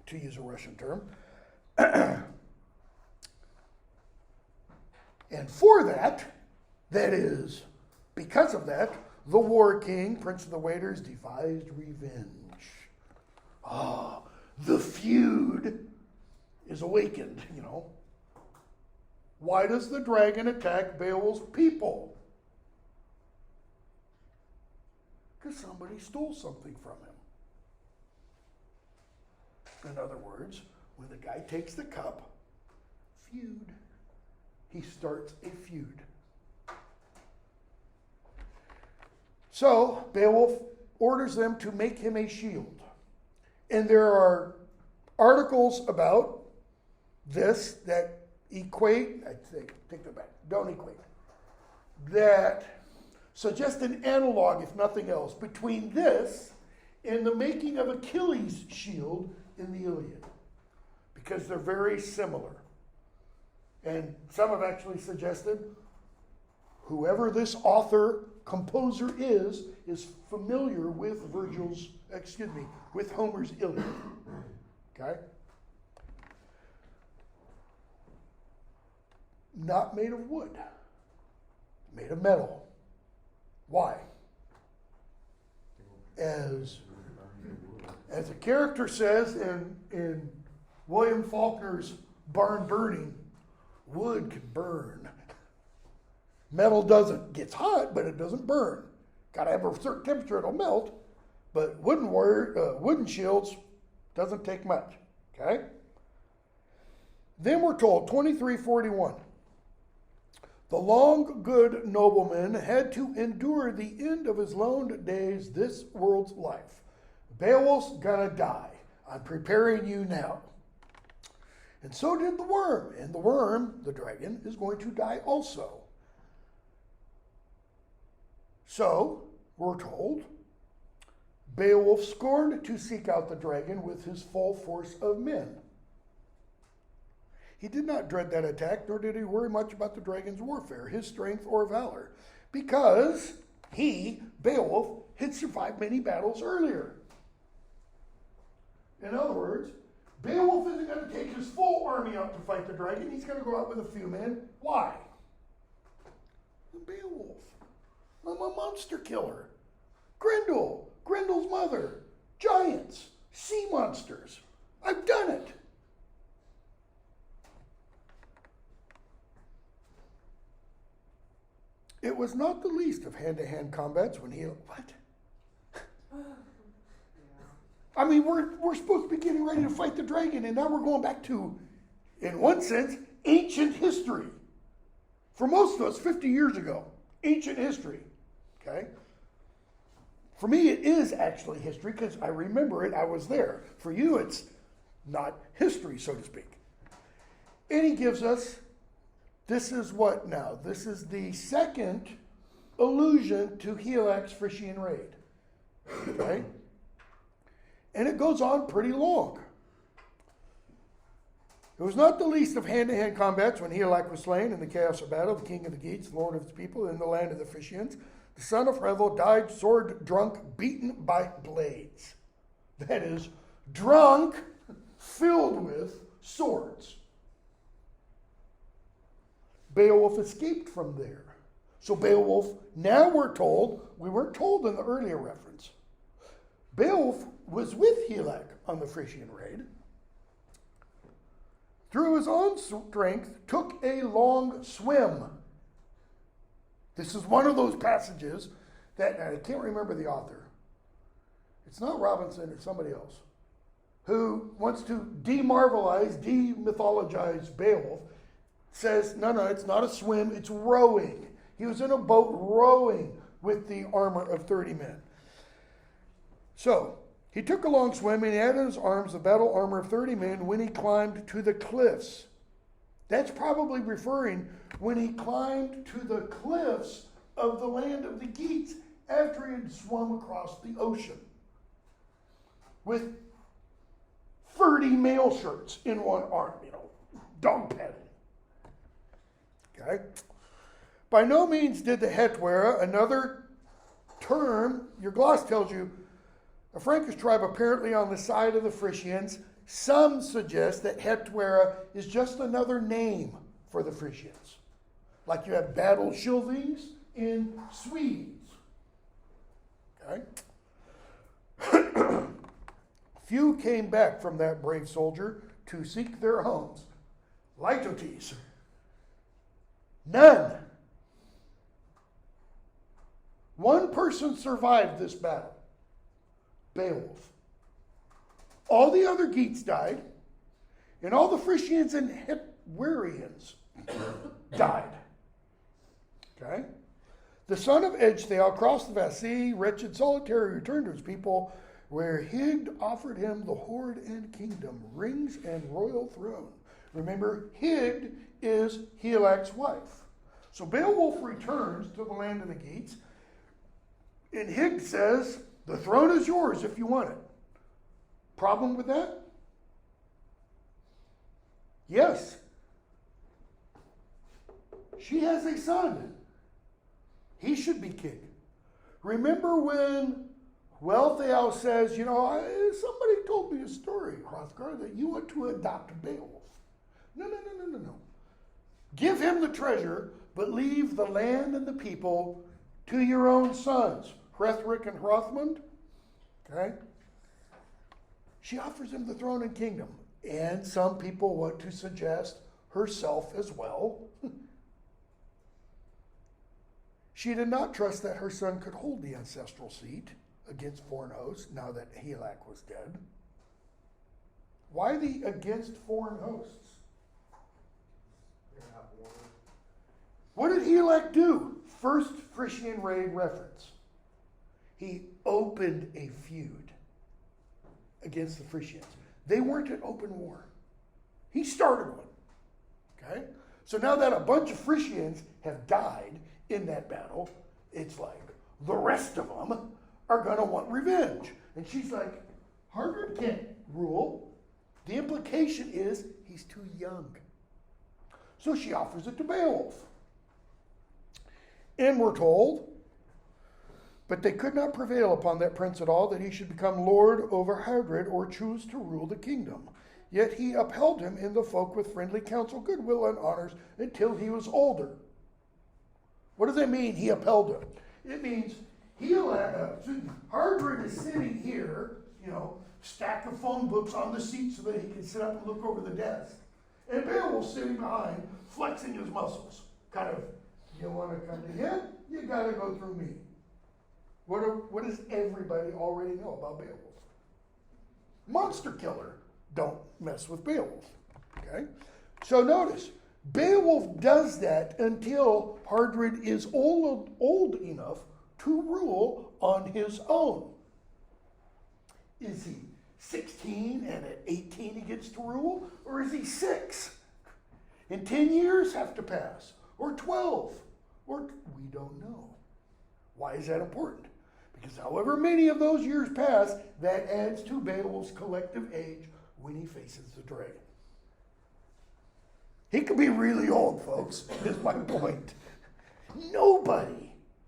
to use a Russian term. And for that is, because of that, the War King, Prince of the Waiters, devised revenge. The feud is awakened, Why does the dragon attack Beowulf's people? Because somebody stole something from him. In other words, when the guy takes the cup, feud. He starts a feud. So Beowulf orders them to make him a shield. And there are articles about this that equate, take that back, don't equate, that suggest an analog, if nothing else, between this and the making of Achilles' shield in the Iliad, because they're very similar. And some have actually suggested whoever this author, composer is familiar with with Homer's Iliad. Okay? Not made of wood, made of metal. Why? As a character says in William Faulkner's Barn Burning, wood can burn. Metal doesn't. Gets hot, but it doesn't burn. Got to have a certain temperature, it'll melt. But wooden shields doesn't take much. Okay? Then we're told, 23:41. The long good nobleman had to endure the end of his lone days, this world's life. Beowulf's gonna die. I'm preparing you now. And so did the worm. And the worm, the dragon, is going to die also. So, we're told, Beowulf scorned to seek out the dragon with his full force of men. He did not dread that attack, nor did he worry much about the dragon's warfare, his strength, or valor, because he, Beowulf, had survived many battles earlier. In other words, Beowulf isn't going to take his full army out to fight the dragon. He's going to go out with a few men. Why? I'm Beowulf. I'm a monster killer. Grendel's mother, giants, sea monsters. I've done it. It was not the least of hand-to-hand combats when he... What? I mean, we're supposed to be getting ready to fight the dragon, and now we're going back to, in one sense, ancient history. For most of us, 50 years ago, ancient history. Okay? For me, it is actually history because I remember it. I was there. For you, it's not history, so to speak. And he gives us, this is what now? This is the second allusion to Higelac's Frisian raid. Okay? And it goes on pretty long. It was not the least of hand-to-hand combats when Hygelac was slain in the chaos of battle, the king of the Geats, the lord of his people, in the land of the Frisians. The son of Revel died sword-drunk, beaten by blades. That is, drunk, filled with swords. Beowulf escaped from there. So Beowulf, now we're told, we weren't told in the earlier reference, Beowulf was with Helak on the Frisian raid. Through his own strength, took a long swim. This is one of those passages that, and I can't remember the author. It's not Robinson, it's somebody else, who wants to demythologize Beowulf, says, no, it's not a swim, it's rowing. He was in a boat rowing with the armor of 30 men. So, he took a long swim and he had in his arms the battle armor of 30 men when he climbed to the cliffs. That's probably referring when he climbed to the cliffs of the land of the Geats after he had swum across the ocean with 30 mail shirts in one arm, dog padding. Okay? By no means did the Hetwera, another term, your gloss tells you, a Frankish tribe apparently on the side of the Frisians. Some suggest that Hetwera is just another name for the Frisians. Like you have battle Schilvings in Swedes. Okay? Few came back from that brave soldier to seek their homes. Litotes. None. One person survived this battle. Beowulf. All the other Geats died, and all the Frisians and Hetwerians died. Okay? The son of Ecgtheow crossed the vast sea, wretched, solitary, returned to his people, where Hygd offered him the hoard and kingdom, rings and royal throne. Remember, Hygd is Helak's wife. So Beowulf returns to the land of the Geats, and Hygd says, the throne is yours if you want it. Problem with that? Yes. She has a son. He should be king. Remember when Wealhtheow says, somebody told me a story, Hrothgar, that you want to adopt Beowulf. No. Give him the treasure, but leave the land and the people to your own sons, Hrethric and Hrothmund. Okay? She offers him the throne and kingdom. And some people want to suggest herself as well. She did not trust that her son could hold the ancestral seat against foreign hosts now that Helak was dead. Why the against foreign hosts? What did Helak do? First Frisian raid reference. He opened a feud against the Frisians. They weren't at open war. He started one. Okay? So now that a bunch of Frisians have died in that battle, it's like the rest of them are going to want revenge. And she's like, Hardred can't rule. The implication is he's too young. So she offers it to Beowulf. And we're told, but they could not prevail upon that prince at all, that he should become lord over Hardred or choose to rule the kingdom. Yet he upheld him in the folk with friendly counsel, goodwill, and honors until he was older. What does that mean, he upheld him? It means Hardred is sitting here, stack of phone books on the seat so that he can sit up and look over the desk. And Beowulf's sitting behind, flexing his muscles. Kind of, you want to come to him? You got to go through me. What does everybody already know about Beowulf? Monster killer. Don't mess with Beowulf. Okay? So notice, Beowulf does that until Hardred is old enough to rule on his own. Is he 16 and at 18 he gets to rule? Or is he 6? And 10 years have to pass? Or 12? Or we don't know. Why is that important? Because however many of those years pass, that adds to Beowulf's collective age when he faces the dragon. He could be really old, folks, is my point.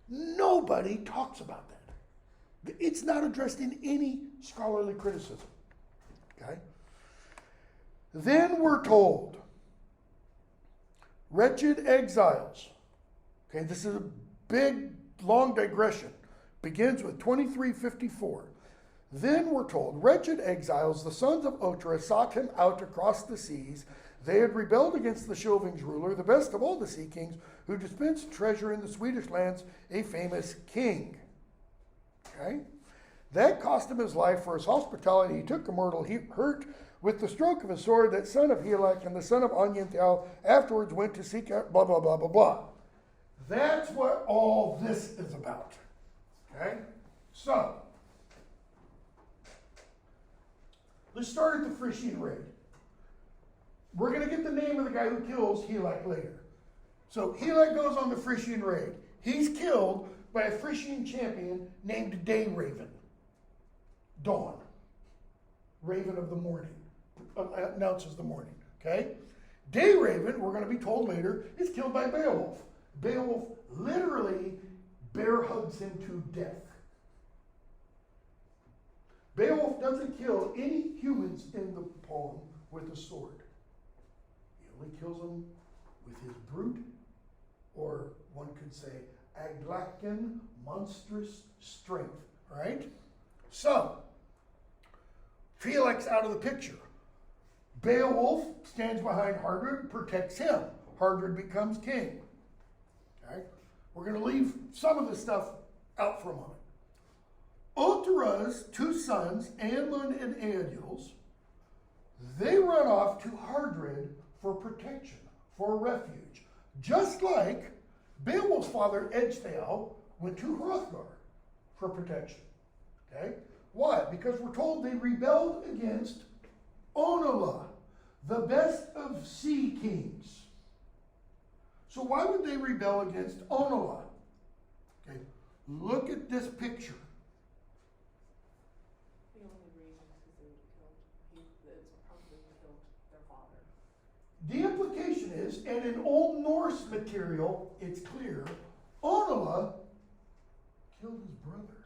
Nobody talks about that. It's not addressed in any scholarly criticism. Okay? Then we're told, wretched exiles. Okay, this is a big, long digression. Begins with 2354. Then we're told, wretched exiles, the sons of Otra, sought him out across the seas. They had rebelled against the Shovings ruler, the best of all the sea kings, who dispensed treasure in the Swedish lands, a famous king. Okay? That cost him his life for his hospitality. He took a mortal hurt with the stroke of his sword. That son of Helak and the son of Onyenthal afterwards went to seek out blah, blah, blah, blah, blah. That's what all this is about. Okay? So, let's start at the Frisian raid. We're going to get the name of the guy who kills Helak later. So Helak goes on the Frisian raid. He's killed by a Frisian champion named Day Raven. Dawn. Raven of the morning. Announces the morning. Okay? Day Raven, we're going to be told later, is killed by Beowulf. Beowulf literally bear hugs him to death. Beowulf doesn't kill any humans in the poem with a sword. He only kills them with his brute, or one could say, Aglacan monstrous strength. Right? So, Felix out of the picture. Beowulf stands behind Hardred, protects him. Hardred becomes king. Okay? We're going to leave some of this stuff out for a moment. Ohtera's two sons, Anlund and Eadils, they run off to Hardred for protection, for refuge. Just like Beowulf's father, Ecgtheow, went to Hrothgar for protection. Okay? Why? Because we're told they rebelled against Onela, the best of sea kings. So why would they rebel against Onela? Okay, look at this picture. The only reason is because it's probably killed their father. The implication is, and in Old Norse material, it's clear, Onela killed his brother.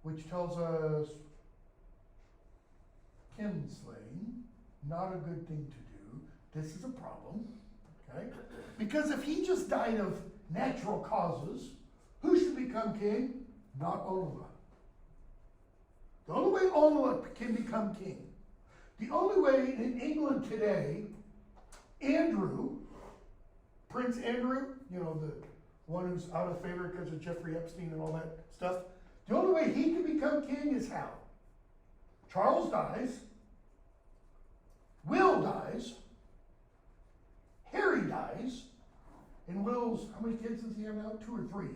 Which tells us kinslaying, not a good thing to do. This is a problem, okay? Because if he just died of natural causes, who should become king? Not Onela. The only way Onela can become king, the only way in England today, Andrew, Prince Andrew, you know, the one who's out of favor because of Jeffrey Epstein and all that stuff, the only way he can become king is how? Charles dies, Will dies, Harry dies, and Will's, how many kids does he have now? 2 or 3.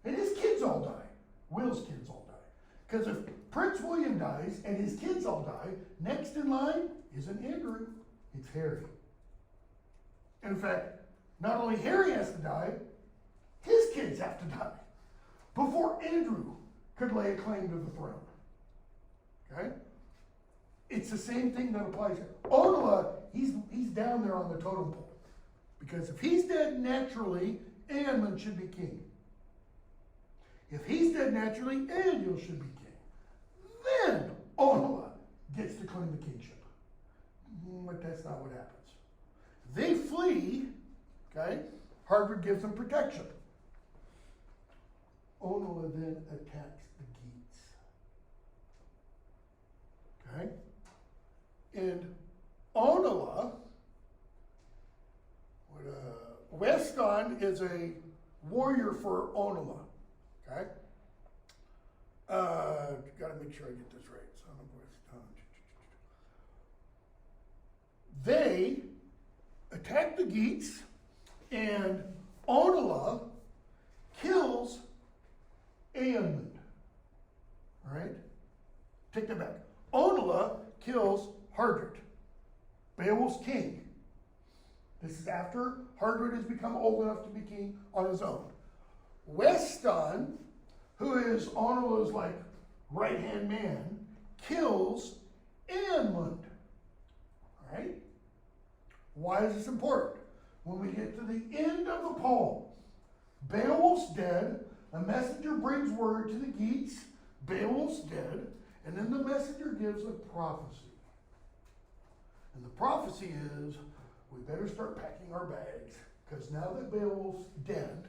And his kids all die. Will's kids all die. Because if Prince William dies and his kids all die, next in line isn't Andrew, it's Harry. In fact, not only Harry has to die, his kids have to die before Andrew could lay a claim to the throne. Okay? It's the same thing that applies here. Onela, he's down there on the totem pole. Because if he's dead naturally, Aemon should be king. If he's dead naturally, Eadil should be king. Then Onela gets to claim the kingship. But that's not what happens. They flee, okay? Hardred gives them protection. Onela then attacks the Geats. Okay? And Onela, Weston is a warrior for Onela. Okay? Gotta make sure I get this right. Son of Weston. They attack the Geats, and Onela kills Eamund. Alright? Take that back. Onela kills Hardred, Beowulf's king. This is after Hardred has become old enough to be king on his own. Weston, who is Onela's like right-hand man, kills Eamund. Alright? Why is this important? When we get to the end of the poem, Beowulf's dead, a messenger brings word to the Geats, Beowulf's dead, and then the messenger gives a prophecy. And the prophecy is, we better start packing our bags, because now that Beowulf's dead,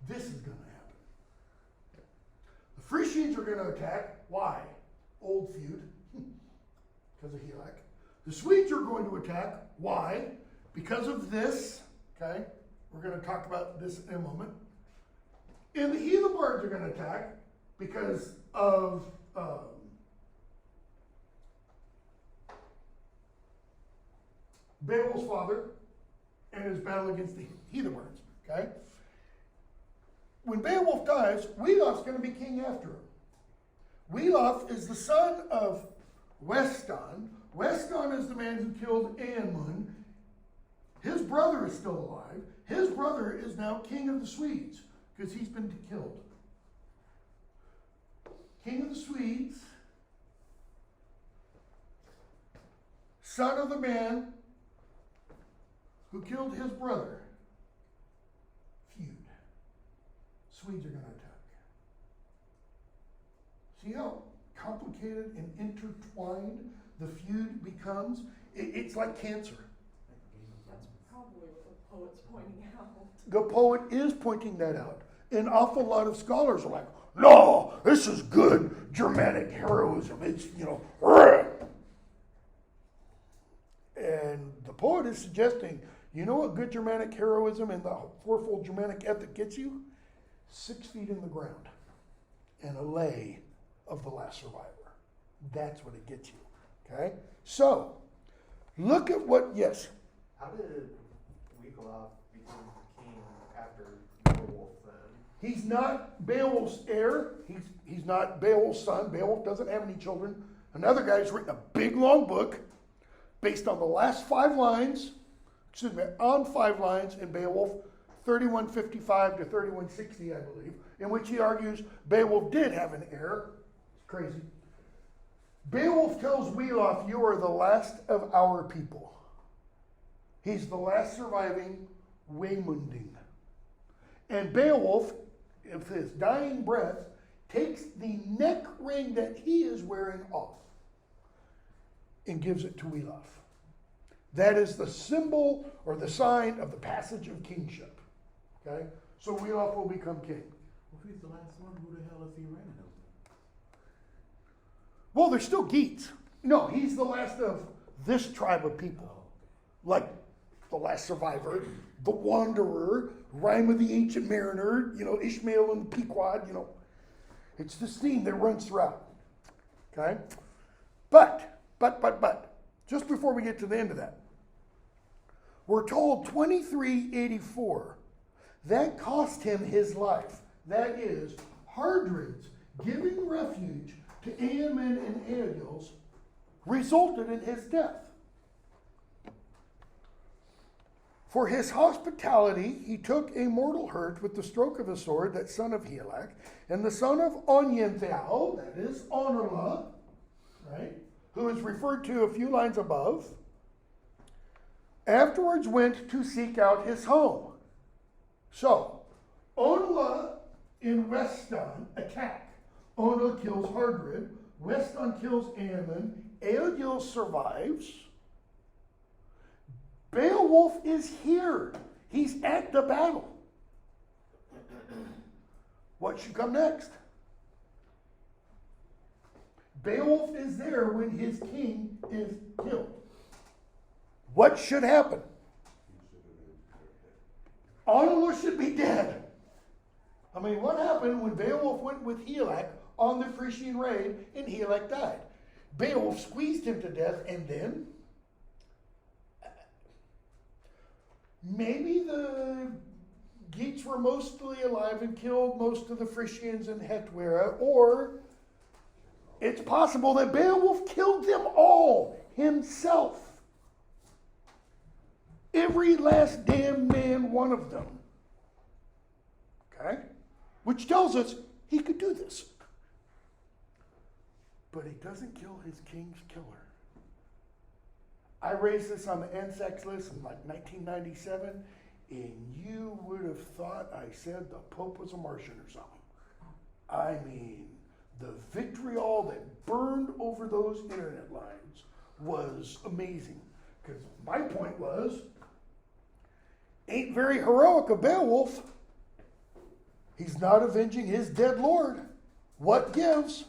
this is going to happen. Frisians are going to attack. Why? Old feud, because of Helak. The Swedes are going to attack. Why? Because of this. Okay? We're going to talk about this in a moment. And the Heathenbards are going to attack because of Beowulf's father and his battle against the Heathenbards. Okay? When Beowulf dies, Beowulf's going to be king after him. Beowulf is the son of Weston. Weston is the man who killed Eanmund. His brother is still alive. His brother is now king of the Swedes because he's been killed. King of the Swedes, son of the man who killed his brother. Feud. Swedes are going to attack. See how complicated and intertwined the feud becomes? It's like cancer. That's probably what the poet's pointing out. The poet is pointing that out. An awful lot of scholars are like, no, this is good Germanic heroism. It's, rah. And the poet is suggesting, you know what good Germanic heroism and the fourfold Germanic ethic gets you? 6 feet in the ground and a lay of the last survivor. That's what it gets you. Okay? So, look at what, yes. How did Beowulf become king after Beowulf then? He's not Beowulf's heir. He's not Beowulf's son. Beowulf doesn't have any children. Another guy's written a big long book based on the last 5 lines, on 5 lines in Beowulf, 3155 to 3160, I believe, in which he argues Beowulf did have an heir. It's crazy. Beowulf tells Beowulf, you are the last of our people. He's the last surviving Waymunding. And Beowulf, with his dying breath, takes the neck ring that he is wearing off and gives it to Beowulf. That is the symbol or the sign of the passage of kingship. Okay? So Beowulf will become king. Well, if he's the last one, who the hell is he reigning over? Well, there's still Geats. No, he's the last of this tribe of people. Like the last survivor, the wanderer, Rhyme of the Ancient Mariner, Ishmael and Pequod, It's this theme that runs throughout. Okay? But, just before we get to the end of that, we're told 2384, that cost him his life. That is, Hardred's giving refuge to Eanmund and Eadgils resulted in his death. For his hospitality, he took a mortal hurt with the stroke of a sword, that son of Helak, and the son of Onyenthal, that is Honorla, right, who is referred to a few lines above, afterwards went to seek out his home. So, Honorla in Weston attack. Ona kills Hardred, Weston kills Eanmund, Eadgils survives. Beowulf is here. He's at the battle. What should come next? Beowulf is there when his king is killed. What should happen? Onula should be dead. I mean, what happened when Beowulf went with Helak on the Frisian raid and Helak died? Beowulf squeezed him to death, and then maybe the Geats were mostly alive and killed most of the Frisians in Hetwera, or it's possible that Beowulf killed them all himself. Every last damn man, one of them. Okay? Which tells us he could do this. But he doesn't kill his king's killer. I raised this on the NSACS list in like 1997, and you would have thought I said the Pope was a Martian or something. I mean, the vitriol that burned over those internet lines was amazing. Because my point was, ain't very heroic of Beowulf. He's not avenging his dead lord. What gives?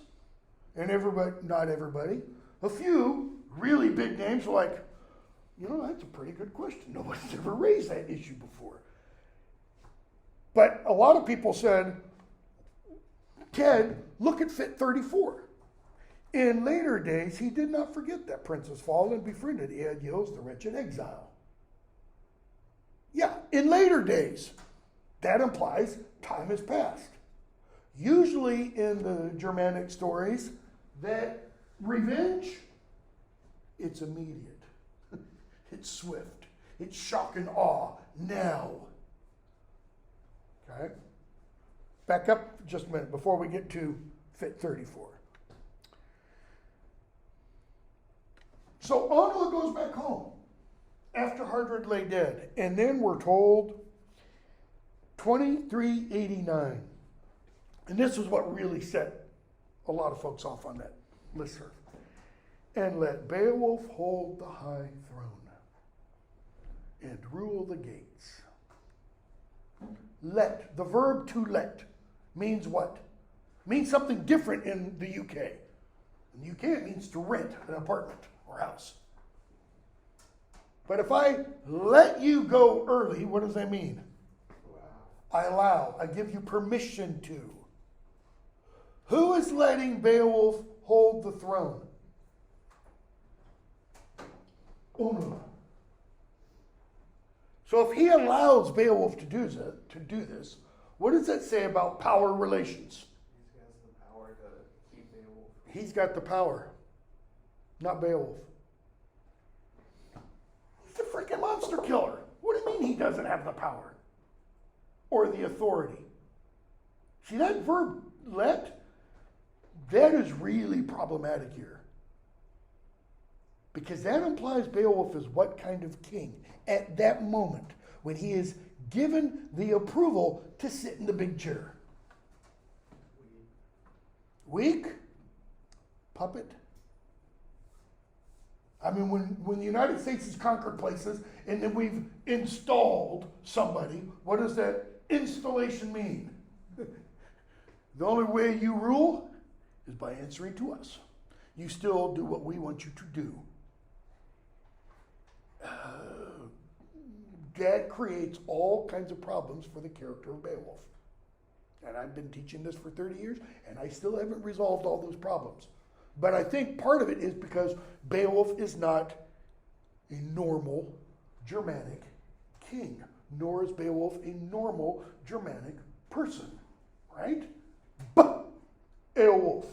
And everybody, not everybody, a few really big names were like, that's a pretty good question. Nobody's ever raised that issue before. But a lot of people said, Ted, look at Fit 34. In later days, he did not forget that Princess Fall and befriended ENGL, the wretched exile. Yeah, in later days. That implies time has passed. Usually in the Germanic stories, that revenge, it's immediate. It's swift. It's shock and awe now. Okay? Back up just a minute before we get to Fit 34. So Onula goes back home after Hardred lay dead. And then we're told 2389. And this is what really set a lot of folks off on that listserv. And let Beowulf hold the high throne and rule the gates. Let, the verb to let, means what? Means something different in the UK. In the UK, it means to rent an apartment or house. But if I let you go early, what does that mean? I allow. I give you permission to. Who is letting Beowulf hold the throne? Onula. So if he allows Beowulf to do this, what does that say about power relations? He has the power to keep Beowulf. He's got the power, not Beowulf. He's a freaking monster killer. What do you mean he doesn't have the power or the authority? See that verb, let? That is really problematic here. Because that implies Beowulf is what kind of king at that moment when he is given the approval to sit in the big chair? Weak? Puppet? I mean, when the United States has conquered places and then we've installed somebody, what does that installation mean? The only way you rule is by answering to us. You still do what we want you to do. That creates all kinds of problems for the character of Beowulf. And I've been teaching this for 30 years, and I still haven't resolved all those problems. But I think part of it is because Beowulf is not a normal Germanic king, nor is Beowulf a normal Germanic person, right? But Beowulf.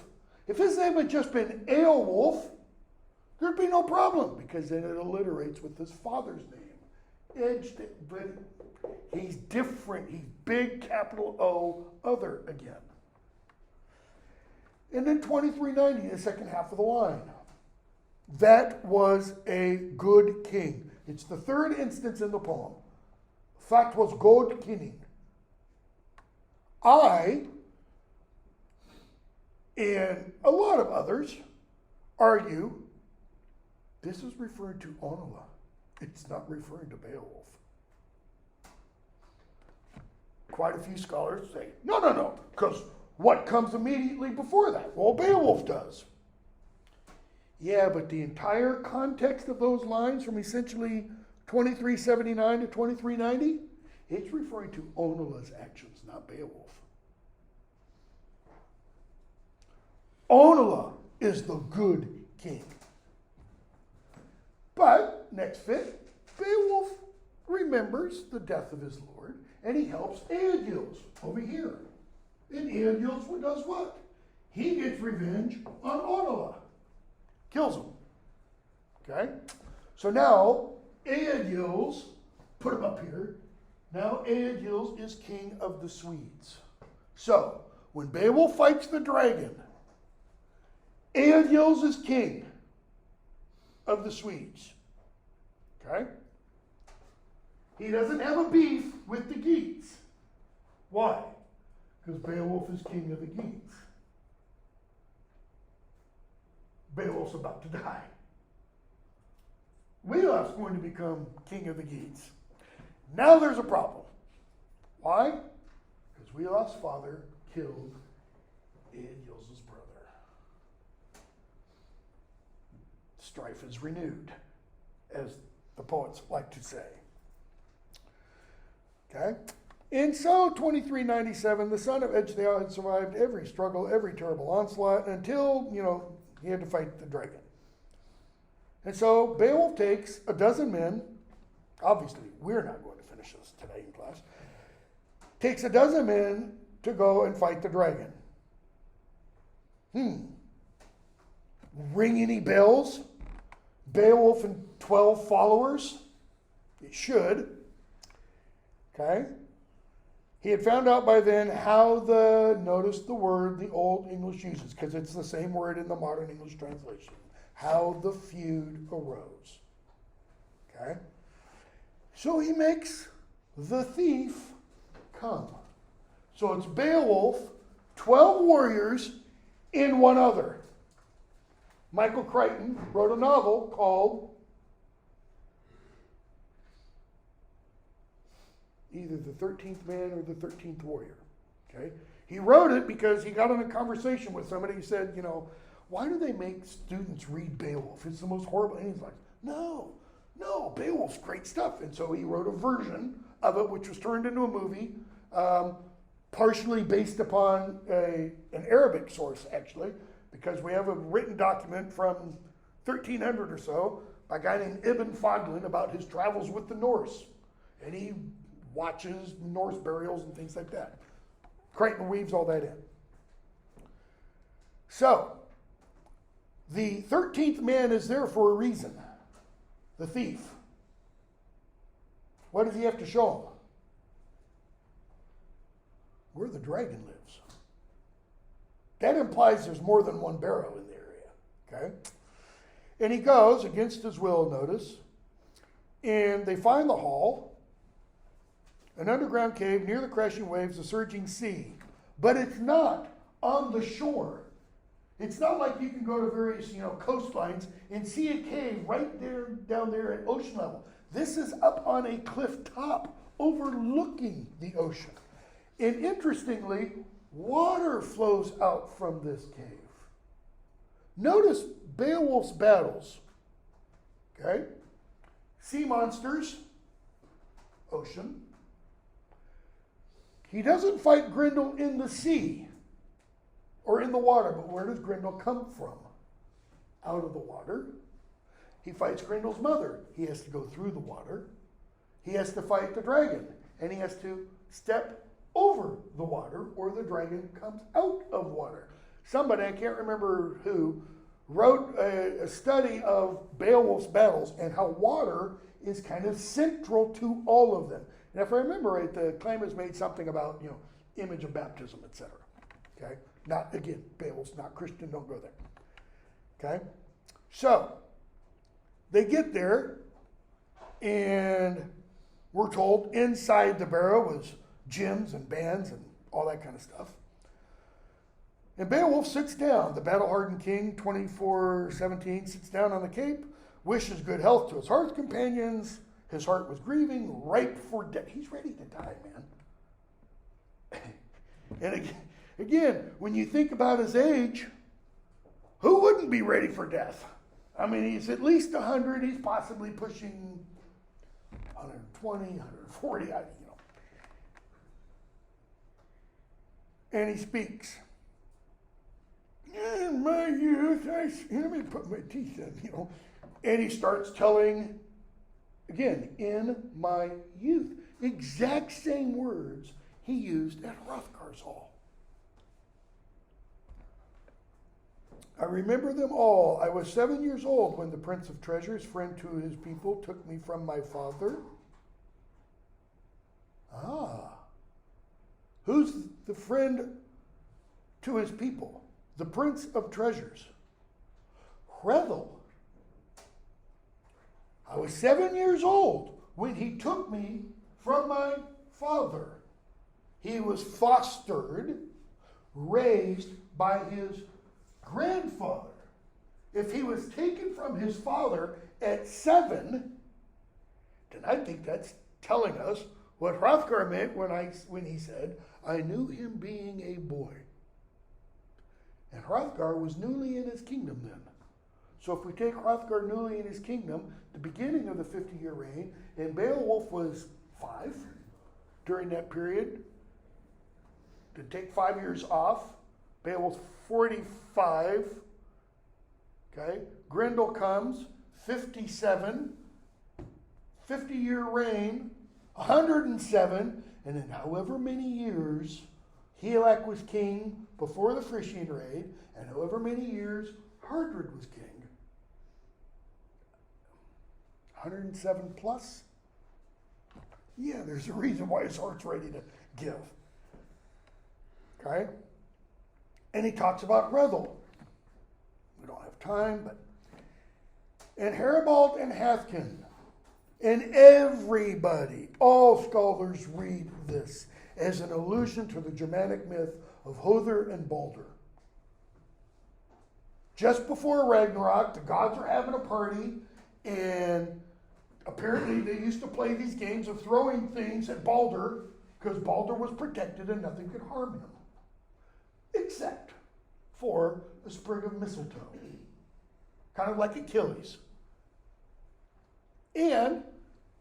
If his name had just been Beowulf, there'd be no problem, because then it alliterates with his father's name. Edged it, but he's different. He's big, capital O, other again. And then 2390, the second half of the line. That was a good king. It's the third instance in the poem. Fact was god kinning. I, and a lot of others, argue this is referring to Onula. It's not referring to Beowulf. Quite a few scholars say, no, because what comes immediately before that? Well, Beowulf does. Yeah, but the entire context of those lines from essentially 2379 to 2390, it's referring to Onula's actions, not Beowulf. Onula is the good king. But, next fit, Beowulf remembers the death of his lord, and he helps ENGL over here. And ENGL does what? He gets revenge on Onula. Kills him. Okay? So now, ENGL, put him up here, now ENGL is king of the Swedes. So, when Beowulf fights the dragon, ENGL is king of the Swedes. Okay? He doesn't have a beef with the Geats. Why? Because Beowulf is king of the Geats. Beowulf's about to die. Beowulf's going to become king of the Geats. Now there's a problem. Why? Because Beowulf's father killed ENGL's brother. Strife is renewed, as the poets like to say. Okay? And so, 2397, the son of Ecgtheow had survived every struggle, every terrible onslaught, until, he had to fight the dragon. And so, Beowulf takes a dozen men. Obviously, we're not going to finish this today in class. Takes a dozen men to go and fight the dragon. Ring any bells? Beowulf and 12 followers? It should. Okay? He had found out by then how notice the word the Old English uses, because it's the same word in the modern English translation. How the feud arose. Okay? So he makes the thief come. So it's Beowulf, 12 warriors, and one other. Michael Crichton wrote a novel called either The 13th Man or The 13th Warrior. Okay? He wrote it because he got in a conversation with somebody who said, why do they make students read Beowulf? It's the most horrible. And he's like, no, Beowulf's great stuff. And so he wrote a version of it, which was turned into a movie, partially based upon an Arabic source, actually, because we have a written document from 1300 or so by a guy named Ibn Fodlan about his travels with the Norse. And he watches Norse burials and things like that. Crichton weaves all that in. So, the 13th man is there for a reason. The thief. What does he have to show him? Where the dragon lives. That implies there's more than one barrow in the area. Okay? And he goes, against his will, notice, and they find the hall, an underground cave near the crashing waves, the surging sea. But it's not on the shore. It's not like you can go to various, coastlines and see a cave right there, down there at ocean level. This is up on a cliff top, overlooking the ocean. And interestingly, water flows out from this cave. Notice Beowulf's battles. Okay? Sea monsters, ocean. He doesn't fight Grendel in the sea or in the water, but where does Grendel come from? Out of the water. He fights Grendel's mother. He has to go through the water. He has to fight the dragon, and he has to step over the water, or the dragon comes out of water. Somebody, I can't remember who, wrote a study of Beowulf's battles and how water is kind of central to all of them. And if I remember right, the claim is made something about, image of baptism, etc. Okay? Not, again, Beowulf's not Christian, don't go there. Okay? So, they get there, and we're told inside the barrow was gyms and bands and all that kind of stuff. And Beowulf sits down. The battle-hardened king, 24:17, sits down on the cape, wishes good health to his heart's companions. His heart was grieving, ripe for death. He's ready to die, man. And again, when you think about his age, who wouldn't be ready for death? I mean, he's at least 100. He's possibly pushing 120, 140, And he speaks. In my youth, let me put my teeth in, And he starts telling, again, in my youth, exact same words he used at Hrothgar's hall. I remember them all. I was 7 years old when the Prince of Treasures, friend to his people, took me from my father. Who's the friend to his people? The Prince of Treasures. Hrethel. I was 7 years old when he took me from my father. He was fostered, raised by his grandfather. If he was taken from his father at 7, then I think that's telling us what Hrothgar meant when he said, I knew him being a boy. And Hrothgar was newly in his kingdom then. So if we take Hrothgar newly in his kingdom, the beginning of the 50-year reign, and Beowulf was 5 during that period, to take 5 years off, Beowulf's 45, okay? Grendel comes, 57, 50-year reign, 107, and in however many years Helac was king before the Frisian raid, and however many years Hardred was king. 107 plus? Yeah, there's a reason why his heart's ready to give. Okay? And he talks about Hrethel. We don't have time, but. And Heribald and Hathkin. And everybody, all scholars read this as an allusion to the Germanic myth of Hother and Balder. Just before Ragnarok, the gods are having a party, and apparently they used to play these games of throwing things at Balder because Balder was protected and nothing could harm him. Except for a sprig of mistletoe. Kind of like Achilles. And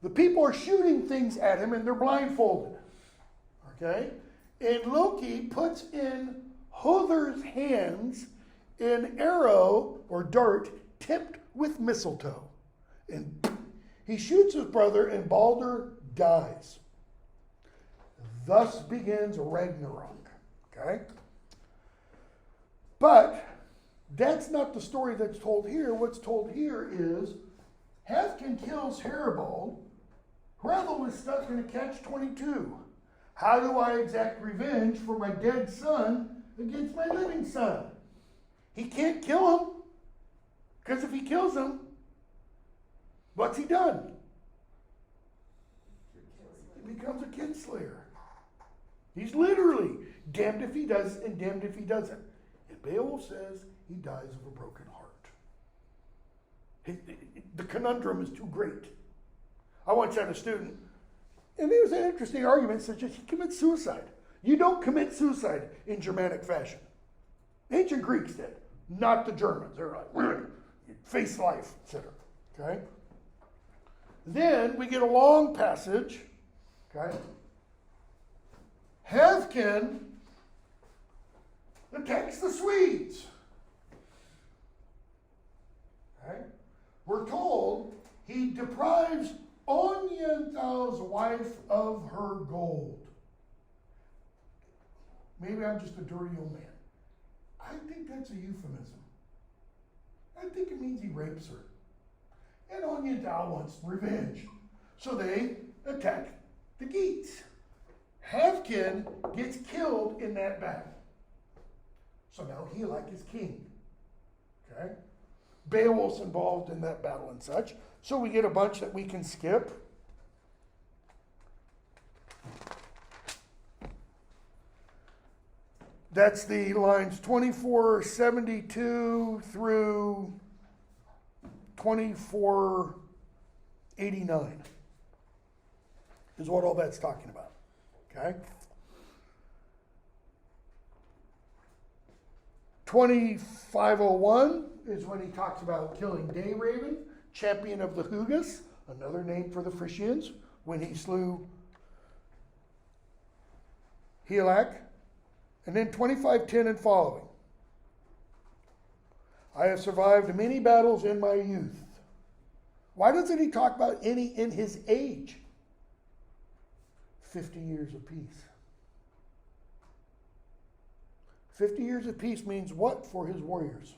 the people are shooting things at him and they're blindfolded. Okay? And Loki puts in Hother's hands an arrow or dart tipped with mistletoe. And he shoots his brother and Balder dies. Thus begins Ragnarok. Okay? But that's not the story that's told here. What's told here is Hathkin kills Heribald. Hrethel is stuck in a catch-22. How do I exact revenge for my dead son against my living son? He can't kill him, because if he kills him, what's he done? He becomes a kinslayer. He's literally damned if he does and damned if he doesn't. And Beowulf says he dies of a broken heart. The conundrum is too great. I once had a student, and there was an interesting argument, such as he commits suicide. You don't commit suicide in Germanic fashion. Ancient Greeks did, not the Germans. They're like, face life, etc. Okay? Then we get a long passage. Okay? Hathkin attacks the Swedes. Okay? We're told he deprives Onyental's wife of her gold. Maybe I'm just a dirty old man. I think that's a euphemism. I think it means he rapes her. And Onyental wants revenge. So they attack the Geats. Hathkin gets killed in that battle. So now Helac is king. Okay? Beowulf's involved in that battle and such. So we get a bunch that we can skip. That's the lines 2472 through 2489 is what all that's talking about. Okay? 2501 is when he talks about killing Dayraven, champion of the Hugas, another name for the Frisians, when he slew Helac. And then 2510 and following. I have survived many battles in my youth. Why doesn't he talk about any in his age? 50 years of peace. 50 years of peace means what for his warriors?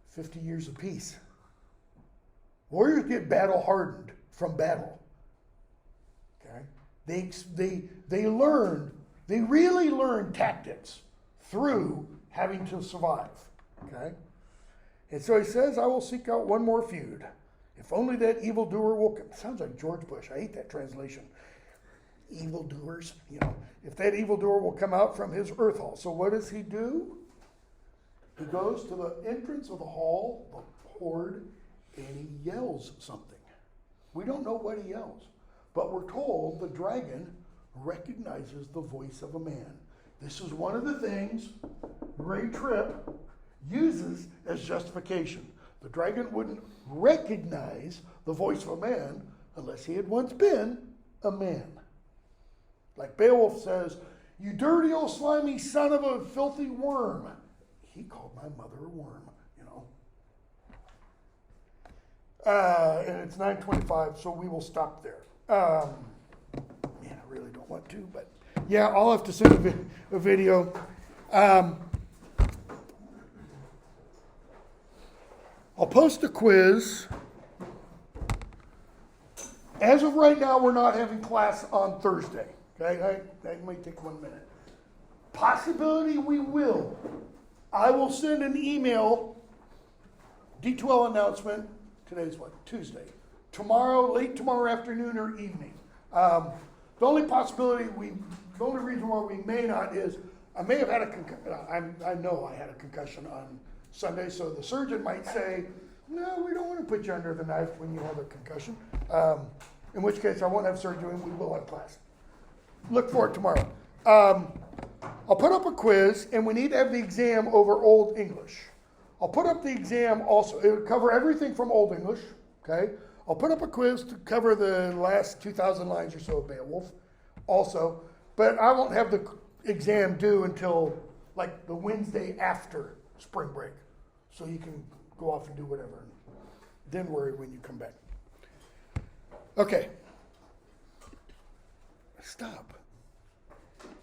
50 years of peace. Warriors get battle hardened from battle. Okay? They really learn tactics through having to survive. Okay? And so he says, I will seek out one more feud. If only that evildoer will come. Sounds like George Bush. I hate that translation. Evildoers, if that evildoer will come out from his earth hall. So what does he do? He goes to the entrance of the hall, the hoard, and he yells something. We don't know what he yells, but we're told the dragon recognizes the voice of a man. This is one of the things Ray Tripp uses as justification. The dragon wouldn't recognize the voice of a man unless he had once been a man. Like Beowulf says, "You dirty old slimy son of a filthy worm." He called my mother a worm, you know. And it's 9:25, so we will stop there. I really don't want to, but yeah, I'll have to send a video. I'll post a quiz. As of right now, we're not having class on Thursday. Okay, that might take 1 minute. Possibility we will. I will send an email, D2L announcement. Today's what? Tuesday. Tomorrow, late tomorrow afternoon or evening. The only possibility the only reason why we may not is I may have had a concussion. I know I had a concussion on Sunday, so the surgeon might say, "No, we don't want to put you under the knife when you have a concussion." In which case, I won't have surgery and we will have class. Look for it tomorrow. I'll put up a quiz, and we need to have the exam over Old English. I'll put up the exam also. It would cover everything from Old English, okay? I'll put up a quiz to cover the last 2,000 lines or so of Beowulf also, but I won't have the exam due until like the Wednesday after spring break. So you can go off and do whatever. And then worry when you come back. Okay. Stop.